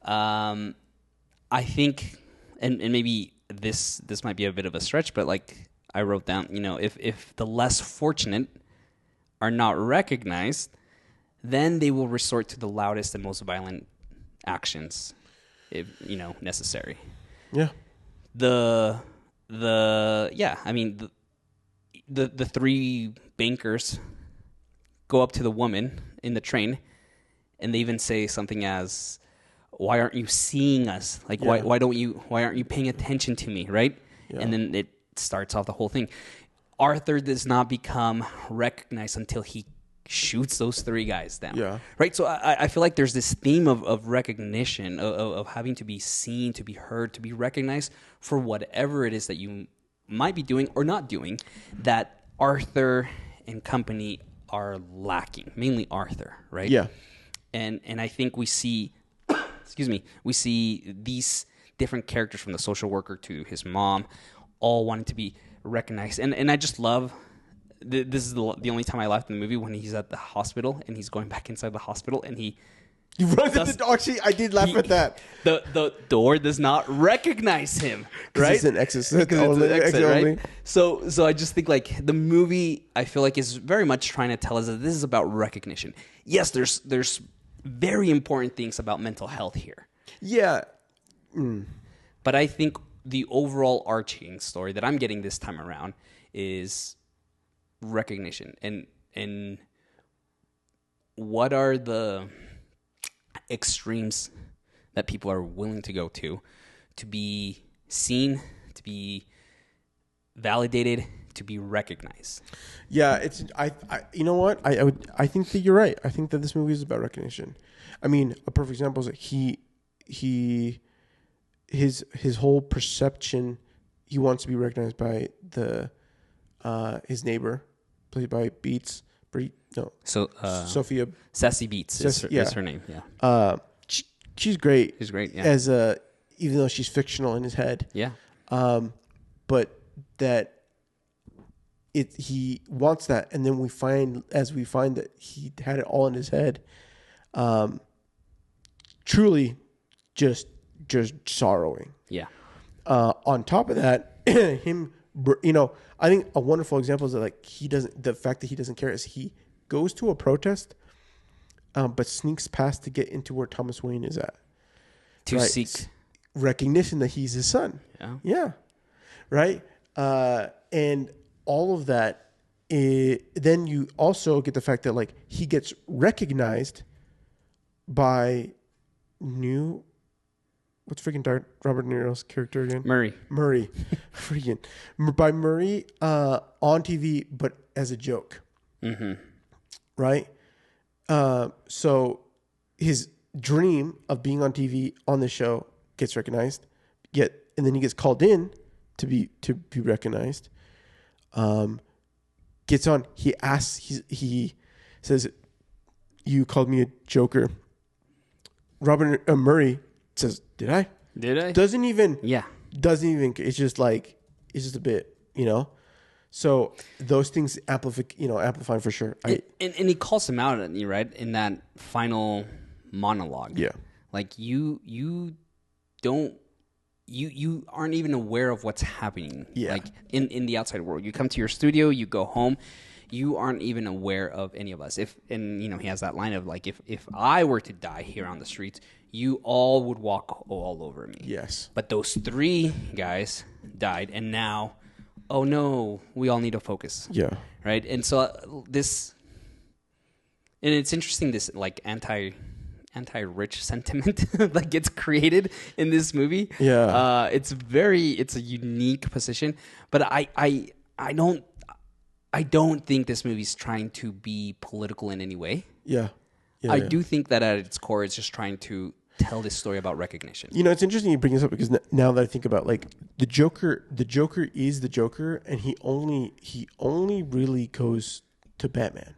I think, and maybe this might be a bit of a stretch, but like I wrote down, if the less fortunate are not recognized, then they will resort to the loudest and most violent actions, if necessary. Yeah. The three bankers go up to the woman in the train, and they even say something as, why aren't you seeing us? Like, why aren't you paying attention to me? Right. Yeah. And then it starts off the whole thing. Arthur does not become recognized until he shoots those three guys down. Yeah. Right. So I feel like there's this theme of recognition, of having to be seen, to be heard, to be recognized for whatever it is that you might be doing or not doing, that Arthur and company are lacking, mainly Arthur. Right. Yeah. And I think we see, we see these different characters, from the social worker to his mom, all wanting to be recognized. And I just love, this is the only time I laughed in the movie, when he's at the hospital and he's going back inside the hospital and he runs at the door. Actually, I did laugh at that. The door does not recognize him, right? It's an exit, right? So I just think like the movie, I feel like, is very much trying to tell us that this is about recognition. Yes, there's very important things about mental health here. Yeah. But I think the overall arching story that I'm getting this time around is recognition. And what are the extremes that people are willing to go to be seen, to be validated, to be recognized? Yeah, it's I you know what? I think that you're right. I think that this movie is about recognition. I mean, a perfect example is that his whole perception, he wants to be recognized by his neighbor, played by Sophia Sassy Beats is her name. Yeah. She's great. She's great. Yeah. As even though she's fictional in his head. Yeah. But that he wants that, and then we find that he had it all in his head. Truly, just sorrowing. Yeah. On top of that, him, I think a wonderful example is that like the fact that he doesn't care is he goes to a protest, but sneaks past to get into where Thomas Wayne is at, to seek recognition that he's his son. Yeah. Yeah. Right. And all of that. Then you also get the fact that like he gets recognized by what's freaking Robert De Niro's character again? Murray. Freaking. By Murray on TV, but as a joke. Mm-hmm. Right? So his dream of being on TV on the show gets recognized, and then he gets called in to be recognized. Gets on. He asks. He says, "You called me a joker." Robert Murray says, "Did I?" Doesn't even. It's just like it's just a bit, So those things amplifying for sure. And he calls him out, right, in that final monologue. Yeah, like you don't you aren't even aware of what's happening. Yeah. Like in the outside world. You come to your studio, you go home, you aren't even aware of any of us. He has that line of like, if I were to die here on the streets, you all would walk all over me. Yes. But those 3 guys died, and now, oh no, we all need to focus. Yeah. Right? And so and it's interesting, this like anti-rich sentiment that gets created in this movie. Yeah. It's a unique position, but I don't think this movie's trying to be political in any way. Yeah. I do think that at its core, it's just trying to tell this story about recognition. It's interesting you bring this up because now that I think about like the Joker is the Joker, and he only really goes to Batman.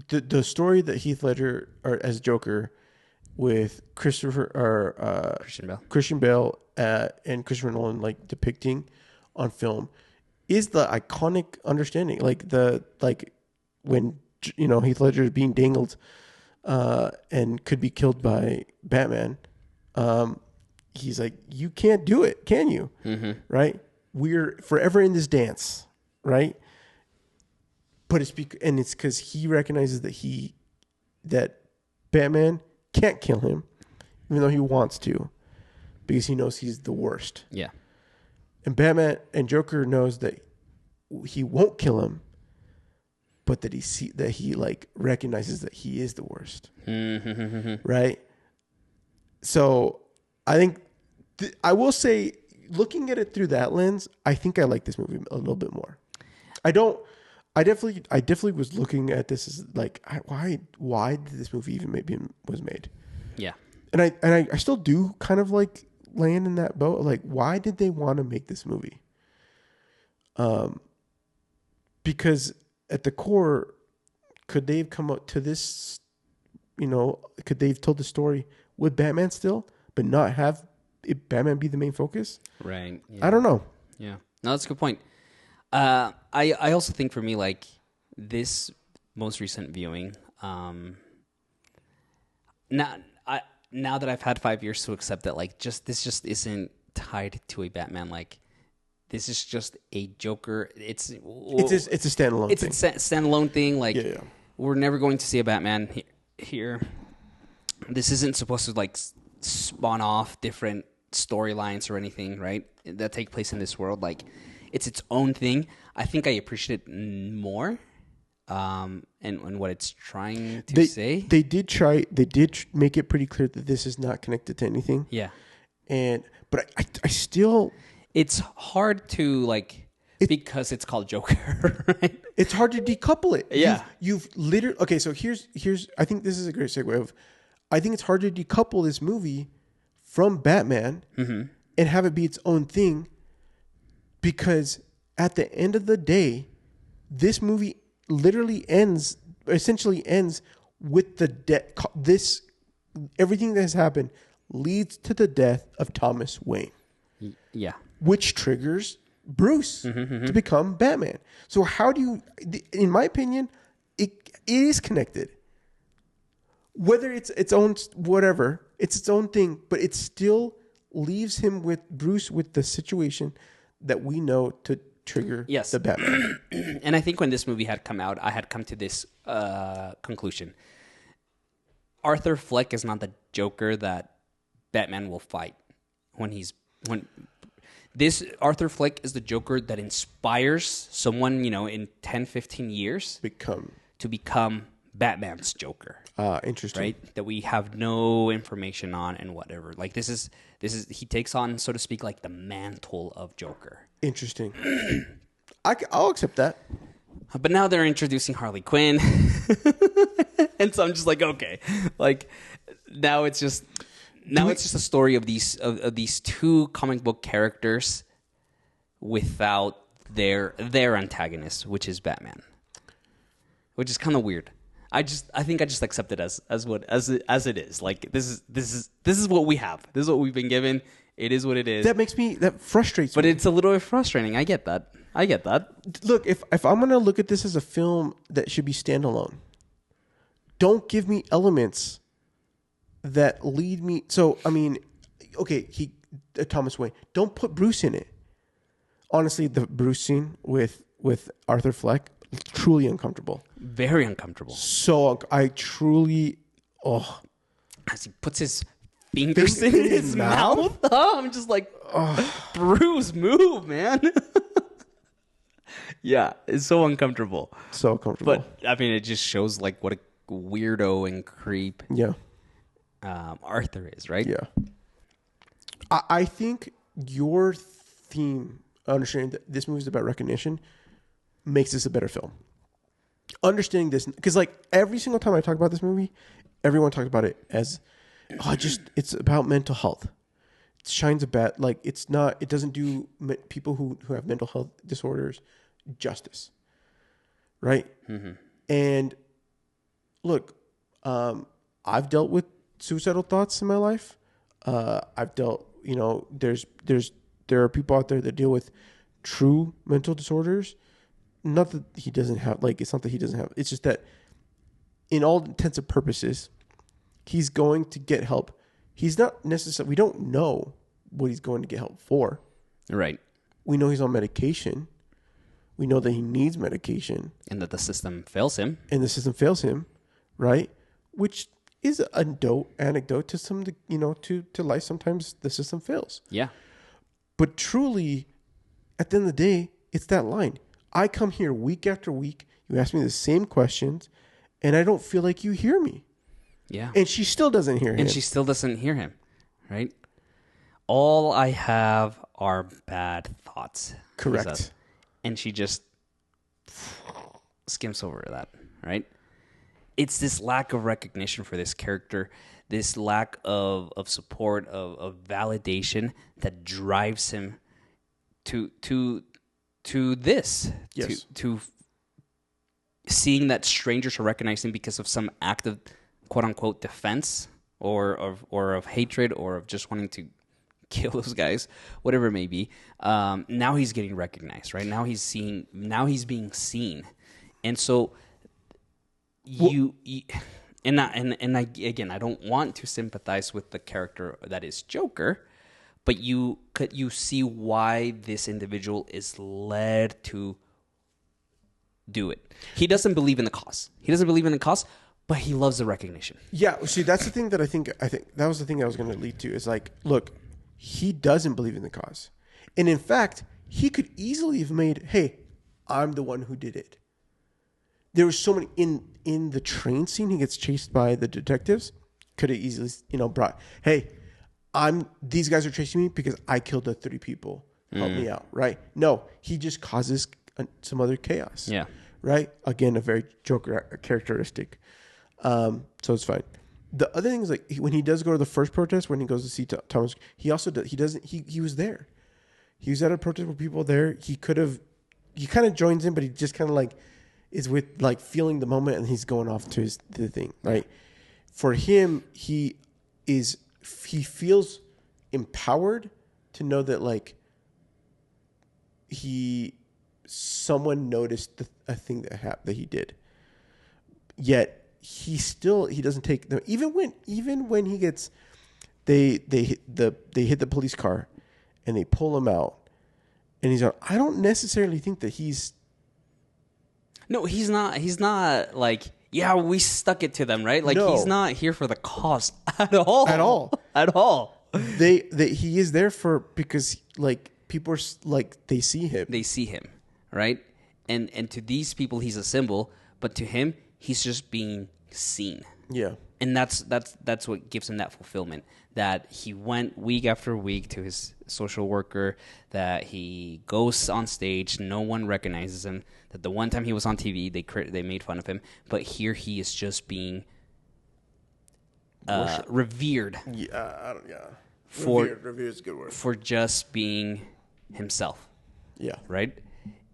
The story that Heath Ledger as Joker with Christian Bale and Christopher Nolan like depicting on film is the iconic understanding, like when Heath Ledger is being dangled and could be killed by Batman. He's like, you can't do it, can you? Mm-hmm. Right? We're forever in this dance, right? But it's because he recognizes that Batman can't kill him, even though he wants to, because he knows he's the worst. Yeah. And Batman and Joker knows that he won't kill him, but that he like recognizes that he is the worst. Right? So I think I will say, looking at it through that lens, I think I like this movie a little bit more. I definitely was looking at this as like, why did this movie even was made? Yeah. And I still do kind of like land in that boat. Like, why did they want to make this movie? Because at the core, could they have come up to this, could they have told the story with Batman still, but not have Batman be the main focus? Right. Yeah. I don't know. Yeah. No, that's a good point. I also think for me, like, this most recent viewing, now that I've had 5 years to accept that, like, this just isn't tied to a Batman. Like, this is just a Joker. It's a standalone. It's a standalone thing. Like, yeah. We're never going to see a Batman here. This isn't supposed to like spawn off different storylines or anything, right? That take place in this world. Like, it's its own thing. I think I appreciate it more. And what it's trying to say. They did make it pretty clear that this is not connected to anything. Yeah. But I still... It's hard to, like, because it's called Joker, right? It's hard to decouple it. Yeah. You've literally... Okay, so here's... I think this is a great segue of... I think it's hard to decouple this movie from Batman and have it be its own thing, because at the end of the day, this movie essentially ends with the death. Everything that has happened leads to the death of Thomas Wayne. Yeah. Which triggers Bruce to become Batman. So how do you, in my opinion, it is connected. Whether it's its own, whatever, it's its own thing, but it still leaves him with Bruce with the situation that we know to trigger the Batman. And I think when this movie had come out, I had come to this conclusion. Arthur Fleck is not the Joker that Batman will fight this Arthur Fleck is the Joker that inspires someone, in 10, 15 years to become Batman's Joker. Interesting. Right? That we have no information on and whatever. Like, this is he takes on, so to speak, like the mantle of Joker. Interesting. I'll accept that. But now they're introducing Harley Quinn. And so I'm just like, okay. Like, now it's just a story of these two comic book characters without their antagonist, which is Batman. Which is kind of weird. I think I just accept it as it is. Like, this is what we have. This is what we've been given. It is what it is. That frustrates me. But it's a little bit frustrating. I get that. Look, if I'm going to look at this as a film that should be standalone, don't give me elements that lead me. So, I mean, okay, Thomas Wayne. Don't put Bruce in it. Honestly, the Bruce scene with Arthur Fleck, truly uncomfortable. Very uncomfortable. So I truly, as he puts his fingers in his mouth. Oh, I'm just like, Bruce, move, man. Yeah, it's so uncomfortable. So uncomfortable. But I mean, it just shows like what a weirdo and creep. Yeah. Arthur is, right? Yeah. I think your theme, understanding that this movie is about recognition, makes this a better film. Understanding this, because like every single time I talk about this movie, everyone talks about it as, it's about mental health. It shines a bat, like it doesn't do people who have mental health disorders justice, right? Mm-hmm. And look, I've dealt with suicidal thoughts in my life. I've dealt, there are people out there that deal with true mental disorders. Not that he doesn't have, it's not that he doesn't have, it's just that in all intents and purposes, he's going to get help. He's not necessarily, we don't know what he's going to get help for. Right. We know he's on medication. We know that he needs medication. And that the system fails him. Right? Which is an anecdote to some, to life. Sometimes the system fails. Yeah. But truly, at the end of the day, it's that line. I come here week after week. You ask me the same questions, and I don't feel like you hear me. Yeah. And she still doesn't hear him. Right? All I have are bad thoughts. Correct. And she just skims over that, right? It's this lack of recognition for this character, this lack of support, of validation that drives him to this. Yes. To seeing that strangers are recognizing because of some act of quote unquote defense or of hatred or of just wanting to kill those guys, whatever it may be. Now he's getting recognized, right? Now he's being seen. And so I don't want to sympathize with the character that is Joker, but you see why this individual is led to do it. He doesn't believe in the cause. But he loves the recognition. Yeah, see, that's the thing that I think that was the thing I was going to lead to is like, look, he doesn't believe in the cause. And in fact, he could easily have made, hey, I'm the one who did it. There was so many in the train scene, he gets chased by the detectives, could have easily, brought, hey, these guys are chasing me because I killed the 30 people. Help me out, right? No, he just causes some other chaos. Yeah. Right? Again, a very Joker characteristic. So it's fine. The other thing is like when he does go to the first protest, when he goes to see Thomas, he also does, he was there. He was at a protest with people there. He kind of joins in, but he just kind of like is with like feeling the moment and he's going off to the thing, right? For him, he feels empowered to know that like someone noticed a thing that he did. Yet he doesn't take them even when he gets they hit the police car and they pull him out and he's like, I don't necessarily think that he's not like, yeah, we stuck it to them, right? Like no. He's not here for the cause at all. He is there because like people are like they see him, right? And to these people he's a symbol, but to him he's just being seen. Yeah. And that's what gives him that fulfillment, that he went week after week to his social worker, that he goes on stage, no one recognizes him, that the one time he was on TV, they made fun of him, but here he is just being revered. Yeah. Revered is a good word. For just being himself. Yeah. Right?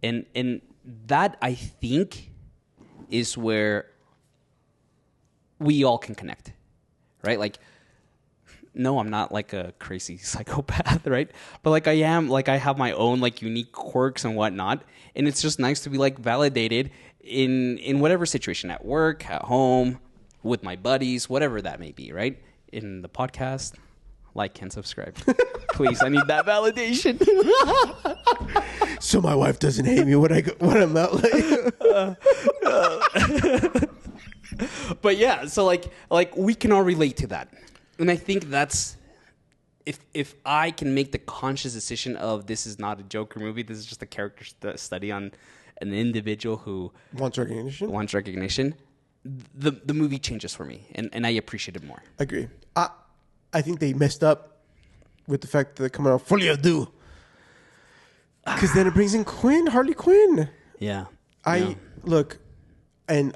And that, I think, is where we all can connect, right? Like, no, I'm not like a crazy psychopath, right? But like I am, like I have my own like unique quirks and whatnot. And it's just nice to be like validated in whatever situation, at work, at home, with my buddies, whatever that may be, right? In the podcast, like and subscribe. Please, I need that validation. So my wife doesn't hate me when I'm out late. But yeah, so like we can all relate to that, and I think that's if I can make the conscious decision of this is not a Joker movie, this is just a character study on an individual who wants recognition. The movie changes for me, and I appreciate it more. I agree. I think they messed up with the fact that they're coming out Folie, Deux. Because then it brings in Harley Quinn. Yeah. Look, they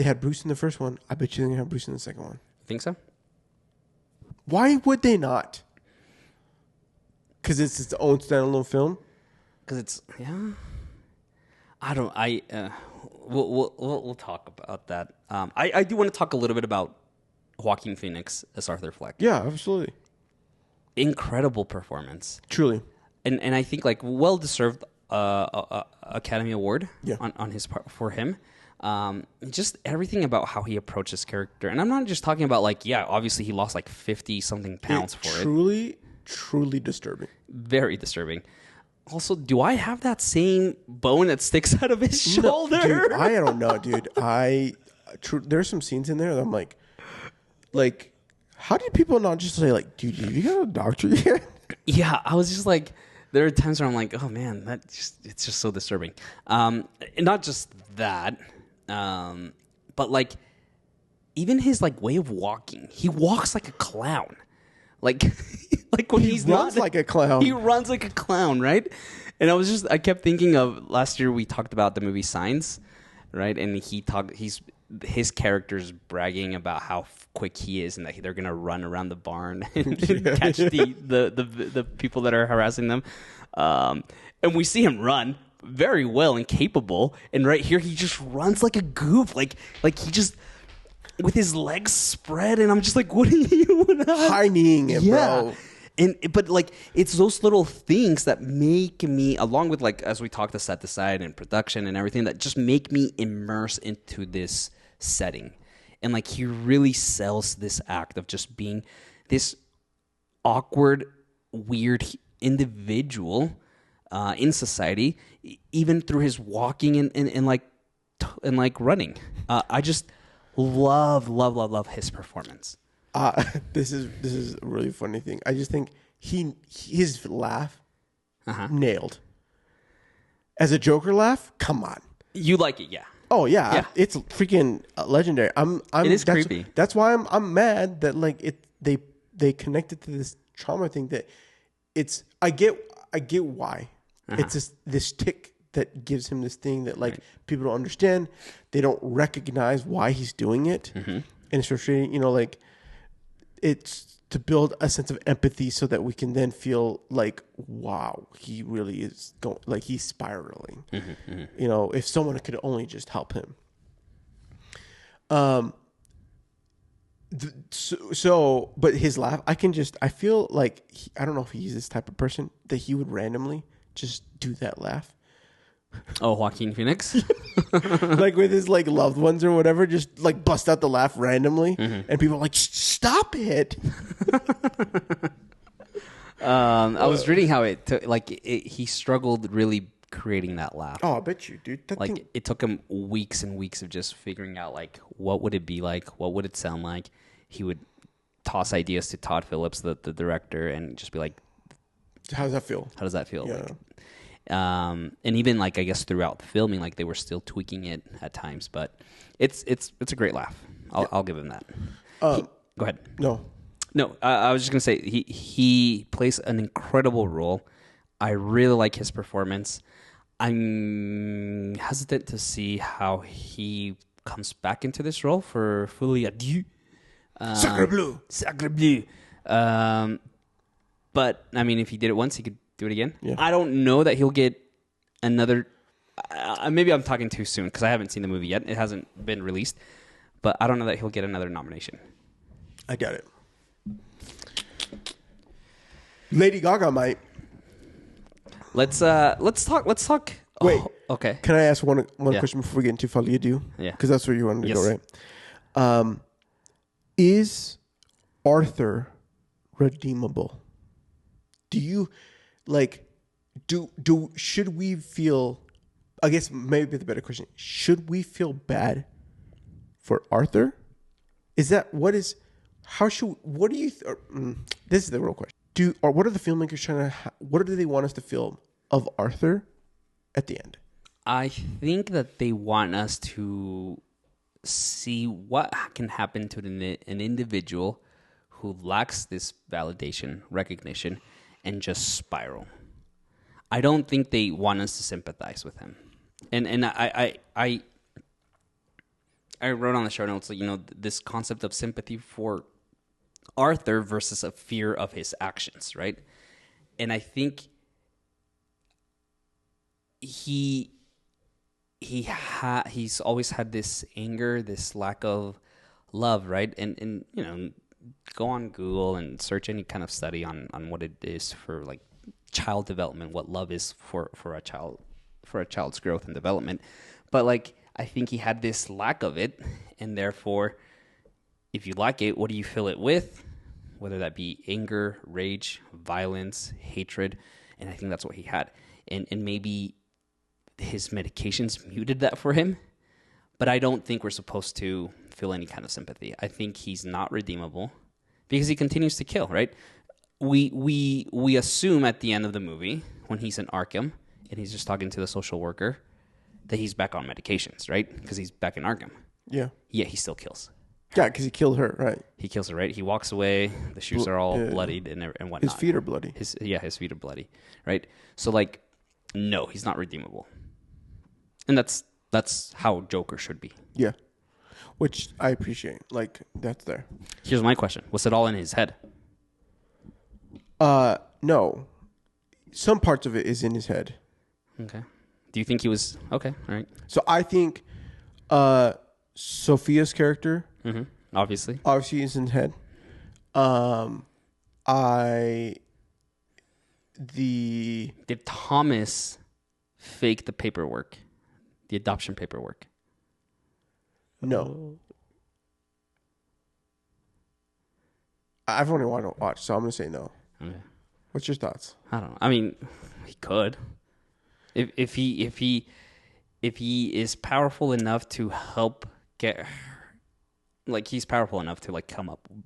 had Bruce in the first one. I bet you they're going to have Bruce in the second one. Think so? Why would they not? Because it's its own standalone film? Because it's, yeah. We'll talk about that. I do want to talk a little bit about Joaquin Phoenix as Arthur Fleck. Yeah, absolutely. Incredible performance. Truly. And I think like well-deserved Academy Award on his part for him. Just everything about how he approached his character. And I'm not just talking about like, yeah, obviously he lost like 50-something pounds for it. Truly disturbing. Very disturbing. Also, do I have that same bone that sticks out of his shoulder? No, dude, I don't know, dude. There's some scenes in there that I'm like, how did people not just say like, dude, have you got a doctor yet? Yeah, I was just like, there are times where I'm like, oh man, it's just so disturbing. And not just that, but like even his like way of walking, he walks like a clown. Like when he runs like a clown. He runs like a clown, right? And I kept thinking of last year we talked about the movie Signs, right? And his character's bragging about how quick he is and that they're gonna run around the barn and catch the people that are harassing them. And we see him run very well and capable. And right here he just runs like a goof, like he just with his legs spread, and I'm just like, what are you high-kneeing it, bro? But like it's those little things that make me, along with like as we talked the set design and production and everything, that just make me immerse into this setting. And like he really sells this act of just being this awkward, weird individual in society, even through his walking and like running. I just love his performance. This is a really funny thing. I just think his laugh nailed. As a Joker laugh, come on. You like it, yeah. Oh yeah. It's freaking legendary. It is creepy. That's why I'm mad that like they connected to this trauma thing that it's I get why. It's this tick that gives him this thing that like people don't understand. They don't recognize why he's doing it. And it's frustrating, like it's to build a sense of empathy so that we can then feel like, wow, he really is going, like he's spiraling. If someone could only just help him. But his laugh, I feel like, I don't know if he's this type of person that he would randomly just do that laugh. Oh, Joaquin Phoenix? Like with his like loved ones or whatever, just like bust out the laugh randomly, and people are like, stop it. I was reading how it took, he struggled really creating that laugh. Oh, I bet you, dude. It took him weeks and weeks of just figuring out like what would it be like, what would it sound like. He would toss ideas to Todd Phillips, the director, and just be like, how does that feel? Yeah. And even like I guess throughout the filming, like they were still tweaking it at times, but it's a great laugh. I'll give him that. Go ahead. No. I was just gonna say he plays an incredible role. I really like his performance. I'm hesitant to see how he comes back into this role for Folie, Deux. Sacre bleu. But I mean, if he did it once, he could do it again. Yeah. I don't know that he'll get another. Maybe I'm talking too soon because I haven't seen the movie yet. It hasn't been released, but I don't know that he'll get another nomination. I got it. Lady Gaga might. Let's talk. Wait. Okay. Can I ask one question before we get into Folie, Deux? Yeah. Because that's where you wanted to go, right? Is Arthur redeemable? Do you like? Should we feel? I guess maybe the better question: should we feel bad for Arthur? Is that what is? How should? What do you? This is the real question. What are the filmmakers trying to? What do they want us to film of Arthur at the end? I think that they want us to see what can happen to an individual who lacks this validation, recognition, and just spiral. I don't think they want us to sympathize with him. And I wrote on the show notes, this concept of sympathy for Arthur versus a fear of his actions, right? And I think he's always had this anger, this lack of love, right? And go on Google and search any kind of study on what it is for like child development, what love is for a child's growth and development. But like I think he had this lack of it, and therefore if you lack it, what do you fill it with? Whether that be anger, rage, violence, hatred, and I think that's what he had. And maybe his medications muted that for him, but I don't think we're supposed to feel any kind of sympathy. I think he's not redeemable because he continues to kill, right? We assume at the end of the movie when he's in Arkham and he's just talking to the social worker that he's back on medications, right? Because he's back in Arkham. Yeah. Yeah, he still kills. Yeah, because he killed her, right? He kills her, right? He walks away. The shoes are all bloodied and whatnot. His feet are bloody. His feet are bloody, right? So like, no, he's not redeemable. And that's how Joker should be. Yeah. Which I appreciate. Like, that's there. Here's my question. Was it all in his head? No. Some parts of it is in his head. Okay. Do you think he was... Okay, all right. So I think Sophia's character... Mm-hmm. Obviously is in his head. Did Thomas fake the paperwork? The adoption paperwork? No. I've only wanted to watch, so I'm going to say no. Okay. What's your thoughts? I don't know. I mean, he could. If he is powerful enough to help get her, like he's powerful enough to like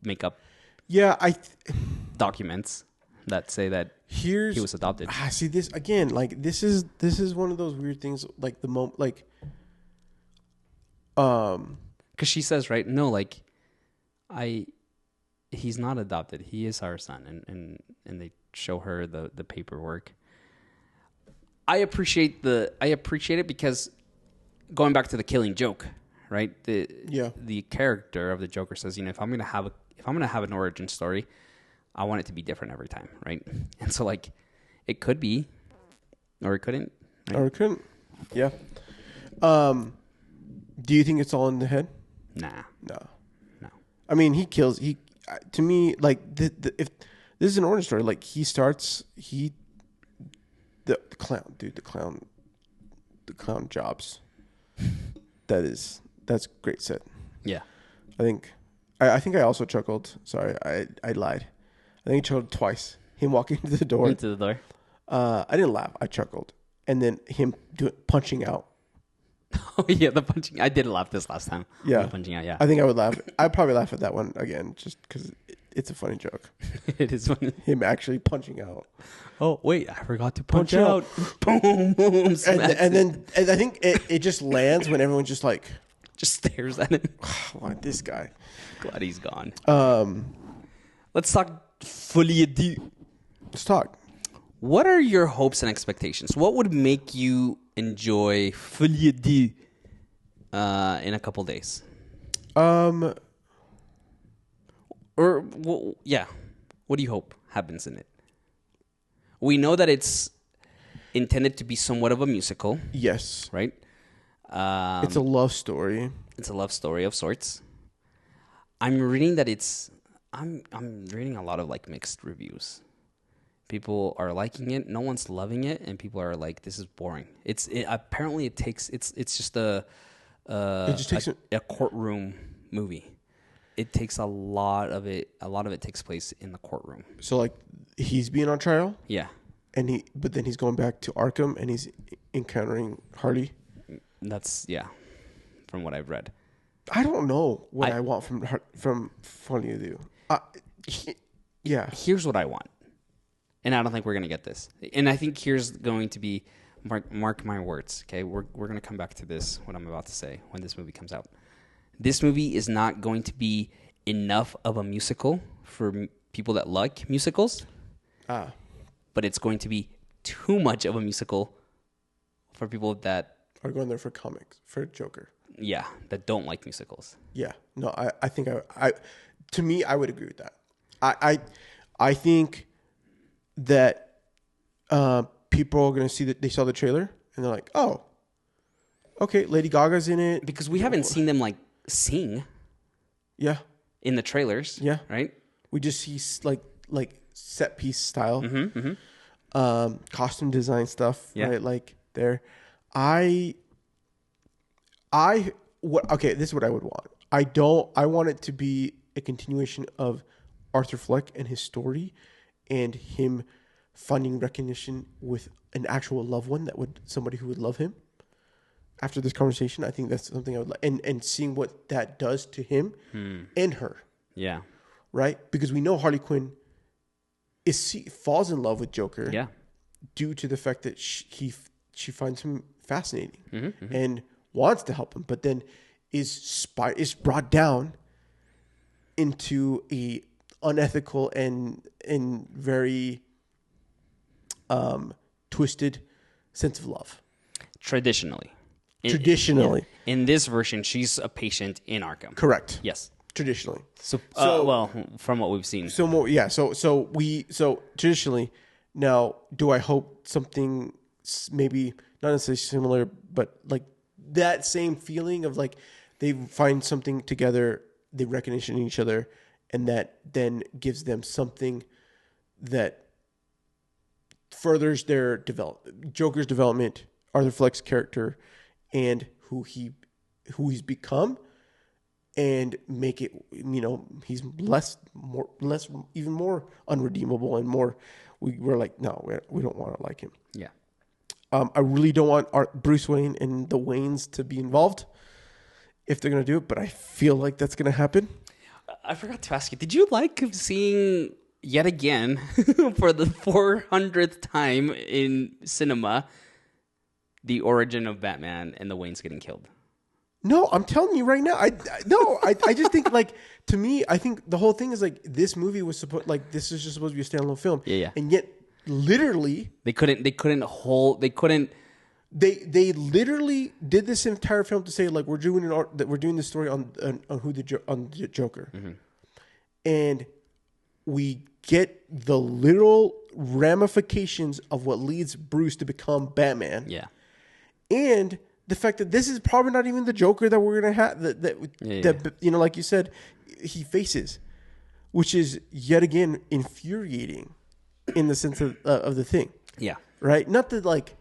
make up documents that say that he was adopted. See this again, like this is one of those weird things, like the moment, like because she says, right, no, like he's not adopted, he is our son, and they show her the paperwork. I appreciate it because going back to the Killing Joke, right? The character of the Joker says, if I'm gonna have an origin story, I want it to be different every time, right? And so like it could be, or it couldn't, right? Or it couldn't. Yeah. Do you think it's all in the head? Nah. No. I mean, he kills. To me, like if this is an origin story, like the clown jobs. That's great set. Yeah. I think I also chuckled. Sorry, I lied. I think I chuckled twice. Him walking into the door. I didn't laugh. I chuckled. And then him punching out. Oh yeah, the punching. I did laugh this last time. Yeah. Punching out, yeah. I think I would laugh. I'd probably laugh at that one again just because it's a funny joke. It is funny. Him actually punching out. Oh, wait, I forgot to punch out. Boom, boom. And then I think it just lands when everyone just like... just stares at him. Why this guy? Glad he's gone. Let's talk Folie. Let's talk. What are your hopes and expectations? What would make you enjoy Folie in a couple days? What do you hope happens in it? We know that it's intended to be somewhat of a musical. Yes. Right? It's a love story. It's a love story of sorts. I'm reading that I'm reading a lot of like mixed reviews. People are liking it, no one's loving it, and people are like, "This is boring." Apparently it takes it's just a courtroom movie. it takes a lot of it takes place in the courtroom. So like he's being on trial, Yeah. but then he's going back to Arkham and he's encountering Harley. That's from what I've read. I don't know what I want from Folie. Yeah. Here's what I want. And I don't think we're going to get this. And I think here's going to be, mark my words, okay? We're going to come back to this, what I'm about to say, when this movie comes out. This movie is not going to be enough of a musical for people that like musicals. But it's going to be too much of a musical for people that are going there for comics, for Joker. Yeah, that don't like musicals. Yeah. No, I think to me, I would agree with that. I think that people are going to see that they saw the trailer and they're like, oh, okay, Lady Gaga's in it. Because we haven't seen them like sing. Yeah. In the trailers. Yeah. Right? We just see like set piece style. Costume design stuff. Yeah. Right? Like there. Okay, this is what I would want. I want it to be a continuation of Arthur Fleck and his story and him finding recognition with an actual loved one somebody who would love him. After this conversation, I think that's something I would like, and seeing what that does to him and her. Yeah. Right? Because we know Harley Quinn falls in love with Joker. Yeah. Due to the fact that she finds him fascinating and wants to help him, but then is brought down into a unethical and very twisted sense of love. Traditionally. In this version, she's a patient in Arkham. Correct. Yes. Traditionally. So from what we've seen. So more, yeah. So traditionally, now, do I hope something maybe not necessarily similar, but like that same feeling of like they find something together, they recognition each other, and that then gives them something that furthers their Joker's development, Arthur Fleck's character, and who he's become, and make it, he's even more unredeemable and more. We're like, no, we don't want to like him. Yeah. I really don't want Bruce Wayne and the Waynes to be involved if they're going to do it, but I feel like that's going to happen. I forgot to ask you, did you like seeing yet again for the 400th time in cinema the origin of Batman and the Waynes getting killed? No, I'm telling you right now. I just think, like, to me, I think the whole thing is like this movie was this is just supposed to be a standalone film. Yeah. And yet, literally, they literally did this entire film to say, like, we're doing this story on the Joker, and we get the literal ramifications of what leads Bruce to become Batman. Yeah. And the fact that this is probably not even the Joker that we're gonna have that like you said, he faces, which is yet again infuriating in the sense of the thing. Yeah. Right. Not that like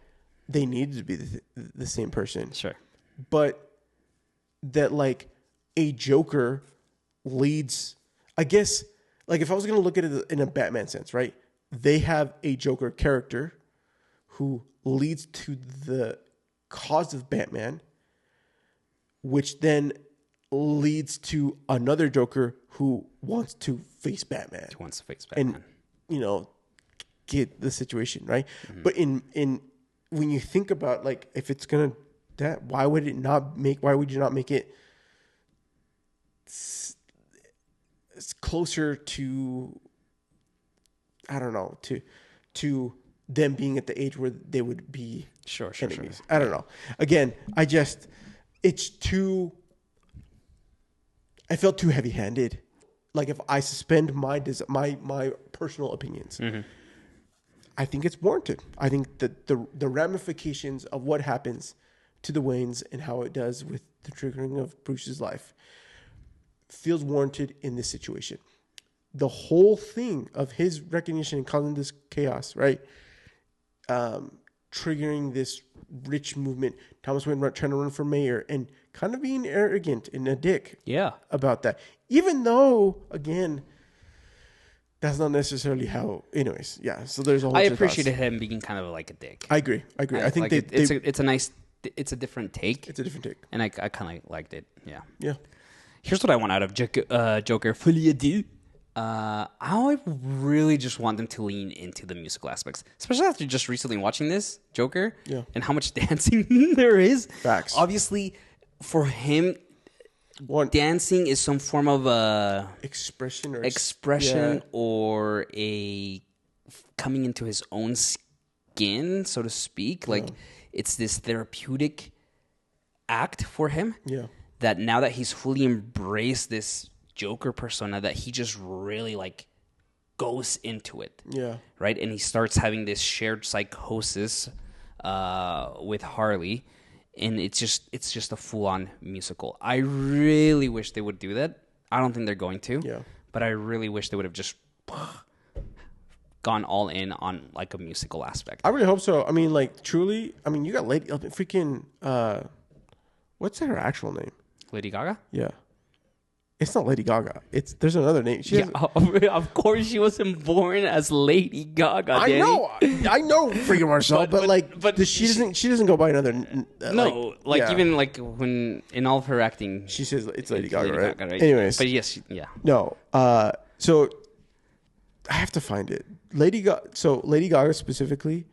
they needed to be the same person. Sure. But that like a Joker leads. I guess like if I was gonna look at it in a Batman sense, right? They have a Joker character who leads to the cause of Batman, which then leads to another Joker who wants to face Batman. And get the situation right. But in when you think about like if it's gonna why would you not make it closer to, I don't know, to them being at the age where they would be enemies. Sure. I don't know. Again, I felt too heavy-handed. Like if I suspend my personal opinions, I think it's warranted. I think that the ramifications of what happens to the Waynes and how it does with the triggering of Bruce's life feels warranted in this situation. The whole thing of his recognition and causing this chaos, right? Triggering this rich movement, Thomas Wayne trying to run for mayor and kind of being arrogant and a dick Yeah. about that. Even though, again, that's not necessarily how. Anyways, yeah. So there's a whole. I appreciated him being kind of like a dick. I agree. I think like it's a nice. It's a different take. It's a different take, and I kind of liked it. Yeah. Yeah. Here's what I want out of Joker: Folie. I really just want them to lean into the musical aspects, especially after just recently watching this Joker. Yeah. And how much dancing there is. Facts. Obviously, for him, dancing is some form of a expression or a coming into his own skin, so to speak. Like it's this therapeutic act for him. Yeah. That now that he's fully embraced this Joker persona, that he just really like goes into it. Yeah. Right? And he starts having this shared psychosis with Harley. And it's just a full-on musical. I really wish they would do that. I don't think they're going to. Yeah. But I really wish they would have just gone all in on like a musical aspect. I really hope so. I mean, like, truly. I mean, you got freaking. What's her actual name? Lady Gaga? Yeah. It's not Lady Gaga. There's another name. Of course she wasn't born as Lady Gaga. Danny. I know, freaking Marcel. But she doesn't go by another. Even like when in all of her acting, she says it's Lady Gaga, right? right? Anyways, but yes, yeah. No, so I have to find it. Lady Gaga specifically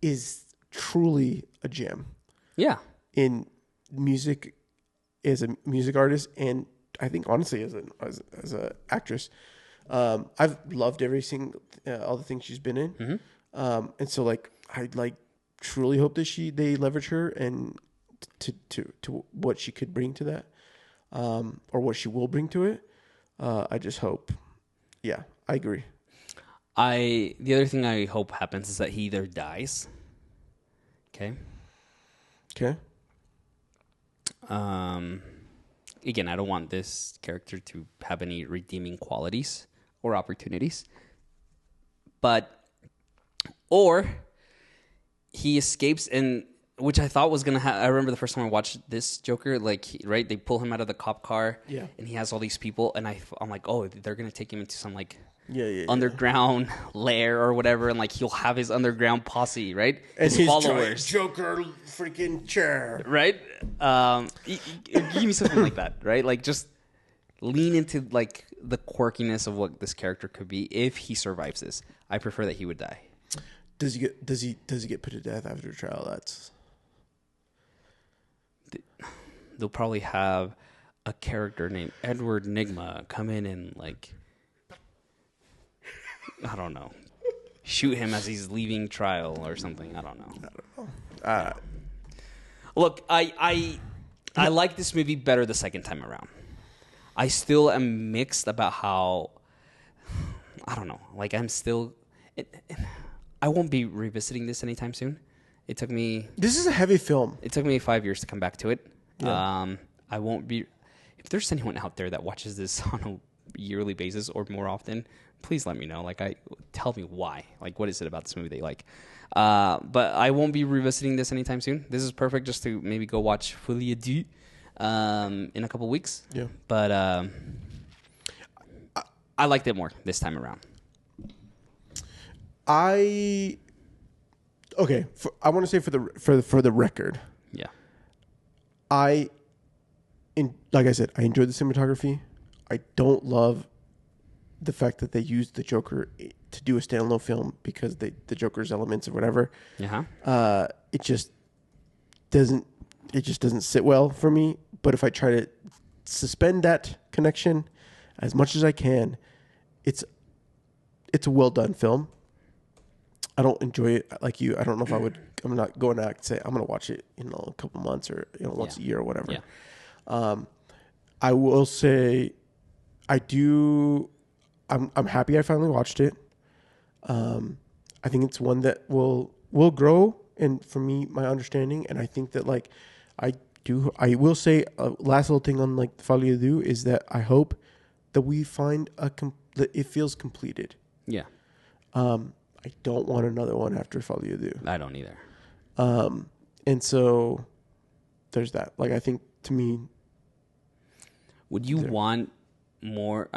is truly a gem. Yeah, in music. As a music artist, and I think honestly as a actress, I've loved every single all the things she's been in, and so like I truly hope that they leverage her and to what she could bring to that, or what she will bring to it. I just hope. Yeah, I agree. The other thing I hope happens is that he either dies. Okay. Again, I don't want this character to have any redeeming qualities or opportunities, or he escapes, and which I thought was gonna happen. I remember the first time I watched this Joker, right? They pull him out of the cop car, and he has all these people, and I'm like, oh, they're gonna take him into some underground lair or whatever, and like he'll have his underground posse, right? And his followers, Joker freaking chair, right? Give me something like that, right? Like just lean into like the quirkiness of what this character could be if he survives this. I prefer that he would die. Does he get put to death after trial? They'll probably have a character named Edward Nygma come in and like, I don't know, shoot him as he's leaving trial or something. I don't know. Look, I like this movie better the second time around. I still am mixed about how, I don't know, like I'm still, I won't be revisiting this anytime soon. This is a heavy film. It took me 5 years to come back to it. Yeah. I won't be, if there's anyone out there that watches this on a yearly basis or more often, please let me know. Tell me why. Like, what is it about this movie that you like? But I won't be revisiting this anytime soon. This is perfect just to maybe go watch Folie Deux in a couple weeks. Yeah. But I liked it more this time around. I want to say for the record. Yeah. Like I said, I enjoyed the cinematography. I don't love the fact that they used the Joker to do a standalone film because the Joker's elements or whatever. Yeah. It just doesn't sit well for me. But if I try to suspend that connection as much as I can, it's a well done film. I don't enjoy it like you. I don't know if I would. I'm not going to say I'm going to watch it in a couple months or once a year or whatever. Yeah. I will say I do. I'm happy I finally watched it. I think it's one that will grow, and for me, my understanding, and I think that I will say last little thing on the Folie Deux is that I hope that we find that it feels completed. Yeah. I don't want another one after Folie Deux. I don't either. And so there's that. I think to me, Would you want more?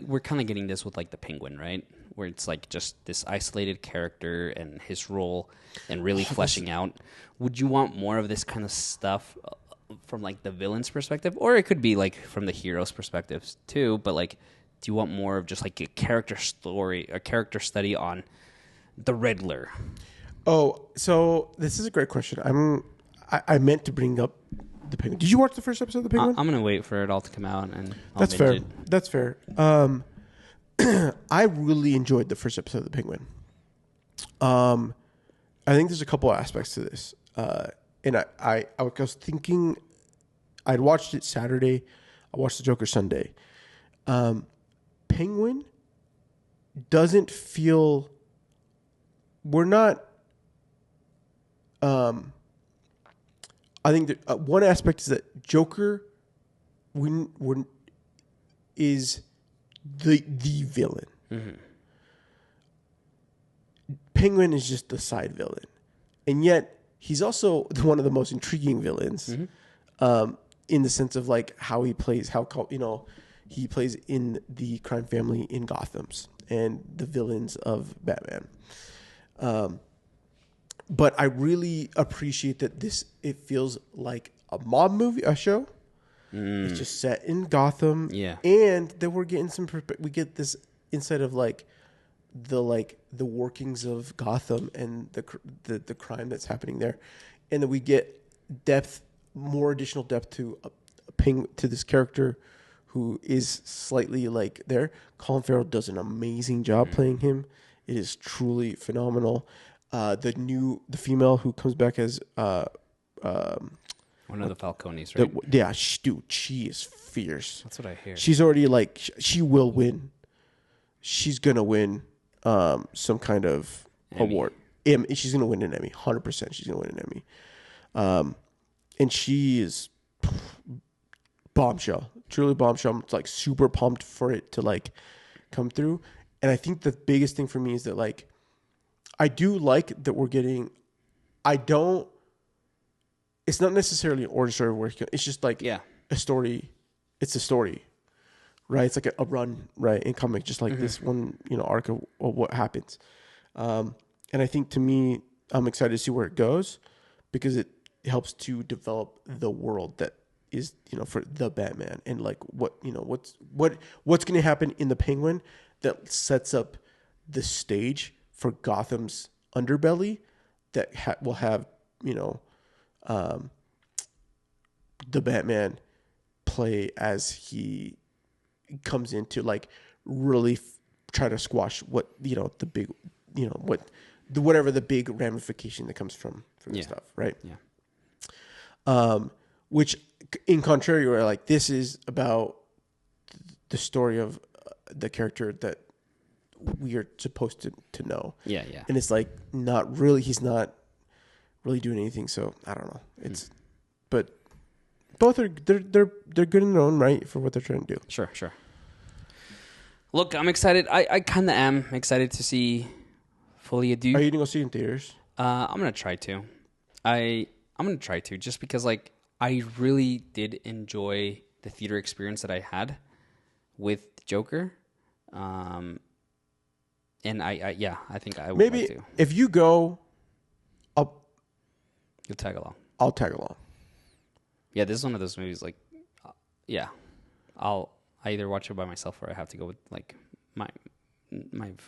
We're kind of getting this with like the Penguin, right? Where it's like just this isolated character and his role, and really fleshing out. Would you want more of this kind of stuff from like the villain's perspective, or it could be like from the hero's perspectives too? But like, do you want more of just like a character story, a character study on the Riddler? Oh, so this is a great question. I meant to bring up the Penguin. Did you watch the first episode of the Penguin? I'm gonna wait for it all to come out, and that's fair. That's fair. I really enjoyed the first episode of the Penguin. I think there's a couple of aspects to this, and I was thinking, I'd watched it Saturday. I watched the Joker Sunday. Penguin doesn't feel. We're not. I think that one aspect is that Joker is the villain. Mm-hmm. Penguin is just the side villain, and yet he's also one of the most intriguing villains, in the sense of like how he plays, he plays in the crime family in Gotham's and the villains of Batman. But I really appreciate that it feels like a mob movie, a show. It's just set in Gotham. Yeah. And then we're getting we get this insight of like the workings of Gotham and the crime that's happening there. And then we get more additional depth to to this character who is slightly like there. Colin Farrell does an amazing job playing him. It is truly phenomenal. The female who comes back as one of the Falcones, right? Dude, she is fierce. That's what I hear. She's already like she will win. She's gonna win some kind of award. She's gonna win an Emmy. 100%. She's gonna win an Emmy. And she is bombshell, truly bombshell. I'm like super pumped for it to like come through. And I think the biggest thing for me is that like. I do like that we're getting. It's not necessarily an origin story where it's just like a story. It's a story, right? It's like a run, right, in comic, just like this one, arc of what happens. And I think to me, I'm excited to see where it goes because it helps to develop the world that is, for the Batman and like what's going to happen in the Penguin that sets up the stage for Gotham's underbelly that will have, the Batman play as he comes into like really try to squash what, the big, whatever the big ramification that comes from this stuff. Right. Yeah. Which in contrary, where like, this is about the story of the character that we are supposed to know. Yeah. And it's like he's not really doing anything. So I don't know. But both they're good in their own right for what they're trying to do. Sure. Look, I'm excited. I kind of am excited to see Folie. Are you gonna go see it in theaters? I'm gonna try to. I'm gonna try to just because like I really did enjoy the theater experience that I had with Joker. And I think I would maybe like to. If you go, You'll tag along. I'll tag along. Yeah, this is one of those movies. Like, I either watch it by myself or I have to go with like my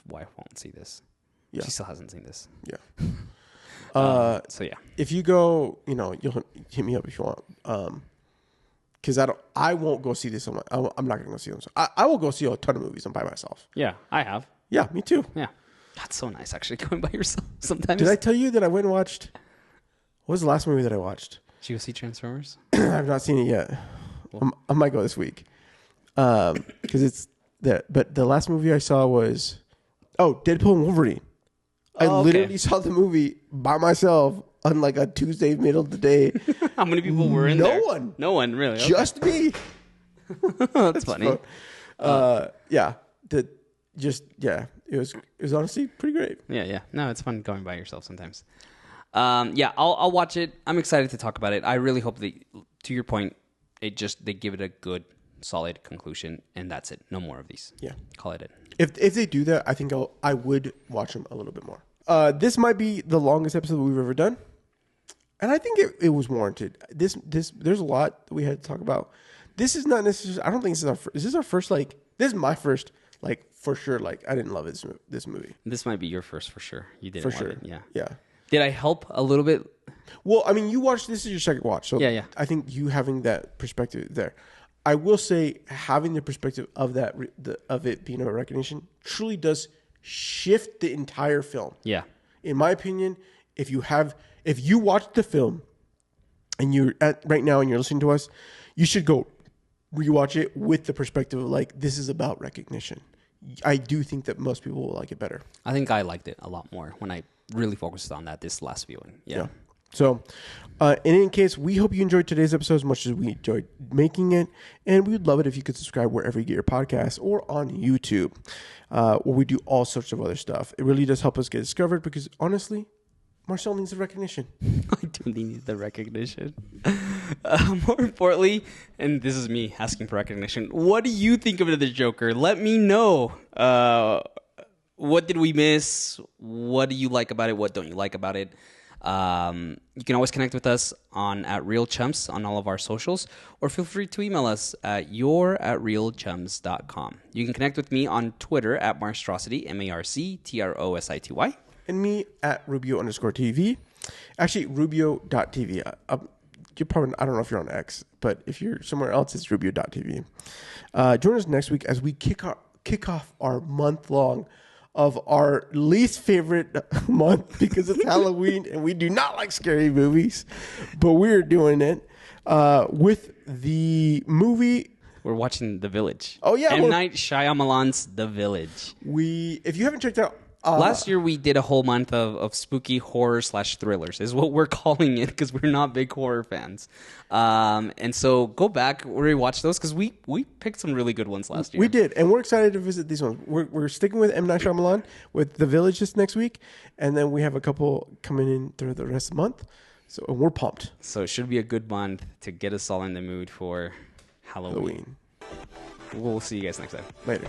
wife won't see this. Yeah, she still hasn't seen this. Yeah. So yeah, if you go, you'll hit me up if you want. Because I won't go see this. I'm not gonna go see them. I will go see a ton of movies by myself. Yeah, I have. Yeah, me too. Yeah, that's so nice. Actually, going by yourself sometimes. Did I tell you that I went and watched? What was the last movie that I watched? Did you go see Transformers? I've not seen it yet. I might go this week. Because it's there. But the last movie I saw was Deadpool and Wolverine. I literally saw the movie by myself on like a Tuesday, middle of the day. How many people were in there? No one, really. Okay. Just me. That's funny. It was honestly pretty great. Yeah. No, it's fun going by yourself sometimes. I'll watch it. I'm excited to talk about it. I really hope that, to your point, they give it a good solid conclusion, and that's it. No more of these. Yeah. Call it in. If they do that, I think I would watch them a little bit more. This might be the longest episode we've ever done, and I think it was warranted. This there's a lot that we had to talk about. This is not necessarily. I don't think this is our first. Is this our first? Like, this is my first. Like, for sure. Like, I didn't love this movie. This might be your first for sure. You didn't For love sure. it. Yeah. Yeah. Did I help a little bit? Well, I mean, you watched. This is your second watch, so Yeah. I think you having that perspective there. I will say, having the perspective of that of it being a recognition truly does shift the entire film. Yeah. In my opinion, if you watch the film and you're at right now and you're listening to us, you should go rewatch it with the perspective of like, this is about recognition. I do think that most people will like it better. I think I liked it a lot more when I really focused on that this last viewing. Yeah. So, in any case, we hope you enjoyed today's episode as much as we enjoyed making it. And we would love it if you could subscribe wherever you get your podcasts or on YouTube, where we do all sorts of other stuff. It really does help us get discovered because, honestly, Marcel needs the recognition. I do need the recognition. More importantly, and this is me asking for recognition, what do you think of the Joker? Let me know. What did we miss? What do you like about it? What don't you like about it? You can always connect with us at Real Chumps on all of our socials, or feel free to email us at your@realchums.com. You can connect with me on Twitter at Marstrosity, MARCTROSITY. And me at Rubio_TV. Actually, Rubio.tv. You're probably, I don't know if you're on X, but if you're somewhere else, it's Rubio.tv. Join us next week as we kick off our month long of our least favorite month because it's Halloween and we do not like scary movies, but we're doing it with the movie. We're watching The Village. Oh yeah, M. Night Shyamalan's The Village. If you haven't checked out, last year we did a whole month of spooky horror / thrillers is what we're calling it because we're not big horror fans. And so go back, rewatch those because we picked some really good ones last year. We did, and we're excited to visit these ones. We're sticking with M. Night Shyamalan with The Village this next week, and then we have a couple coming in through the rest of the month. So we're pumped. So it should be a good month to get us all in the mood for Halloween. We'll see you guys next time. Later.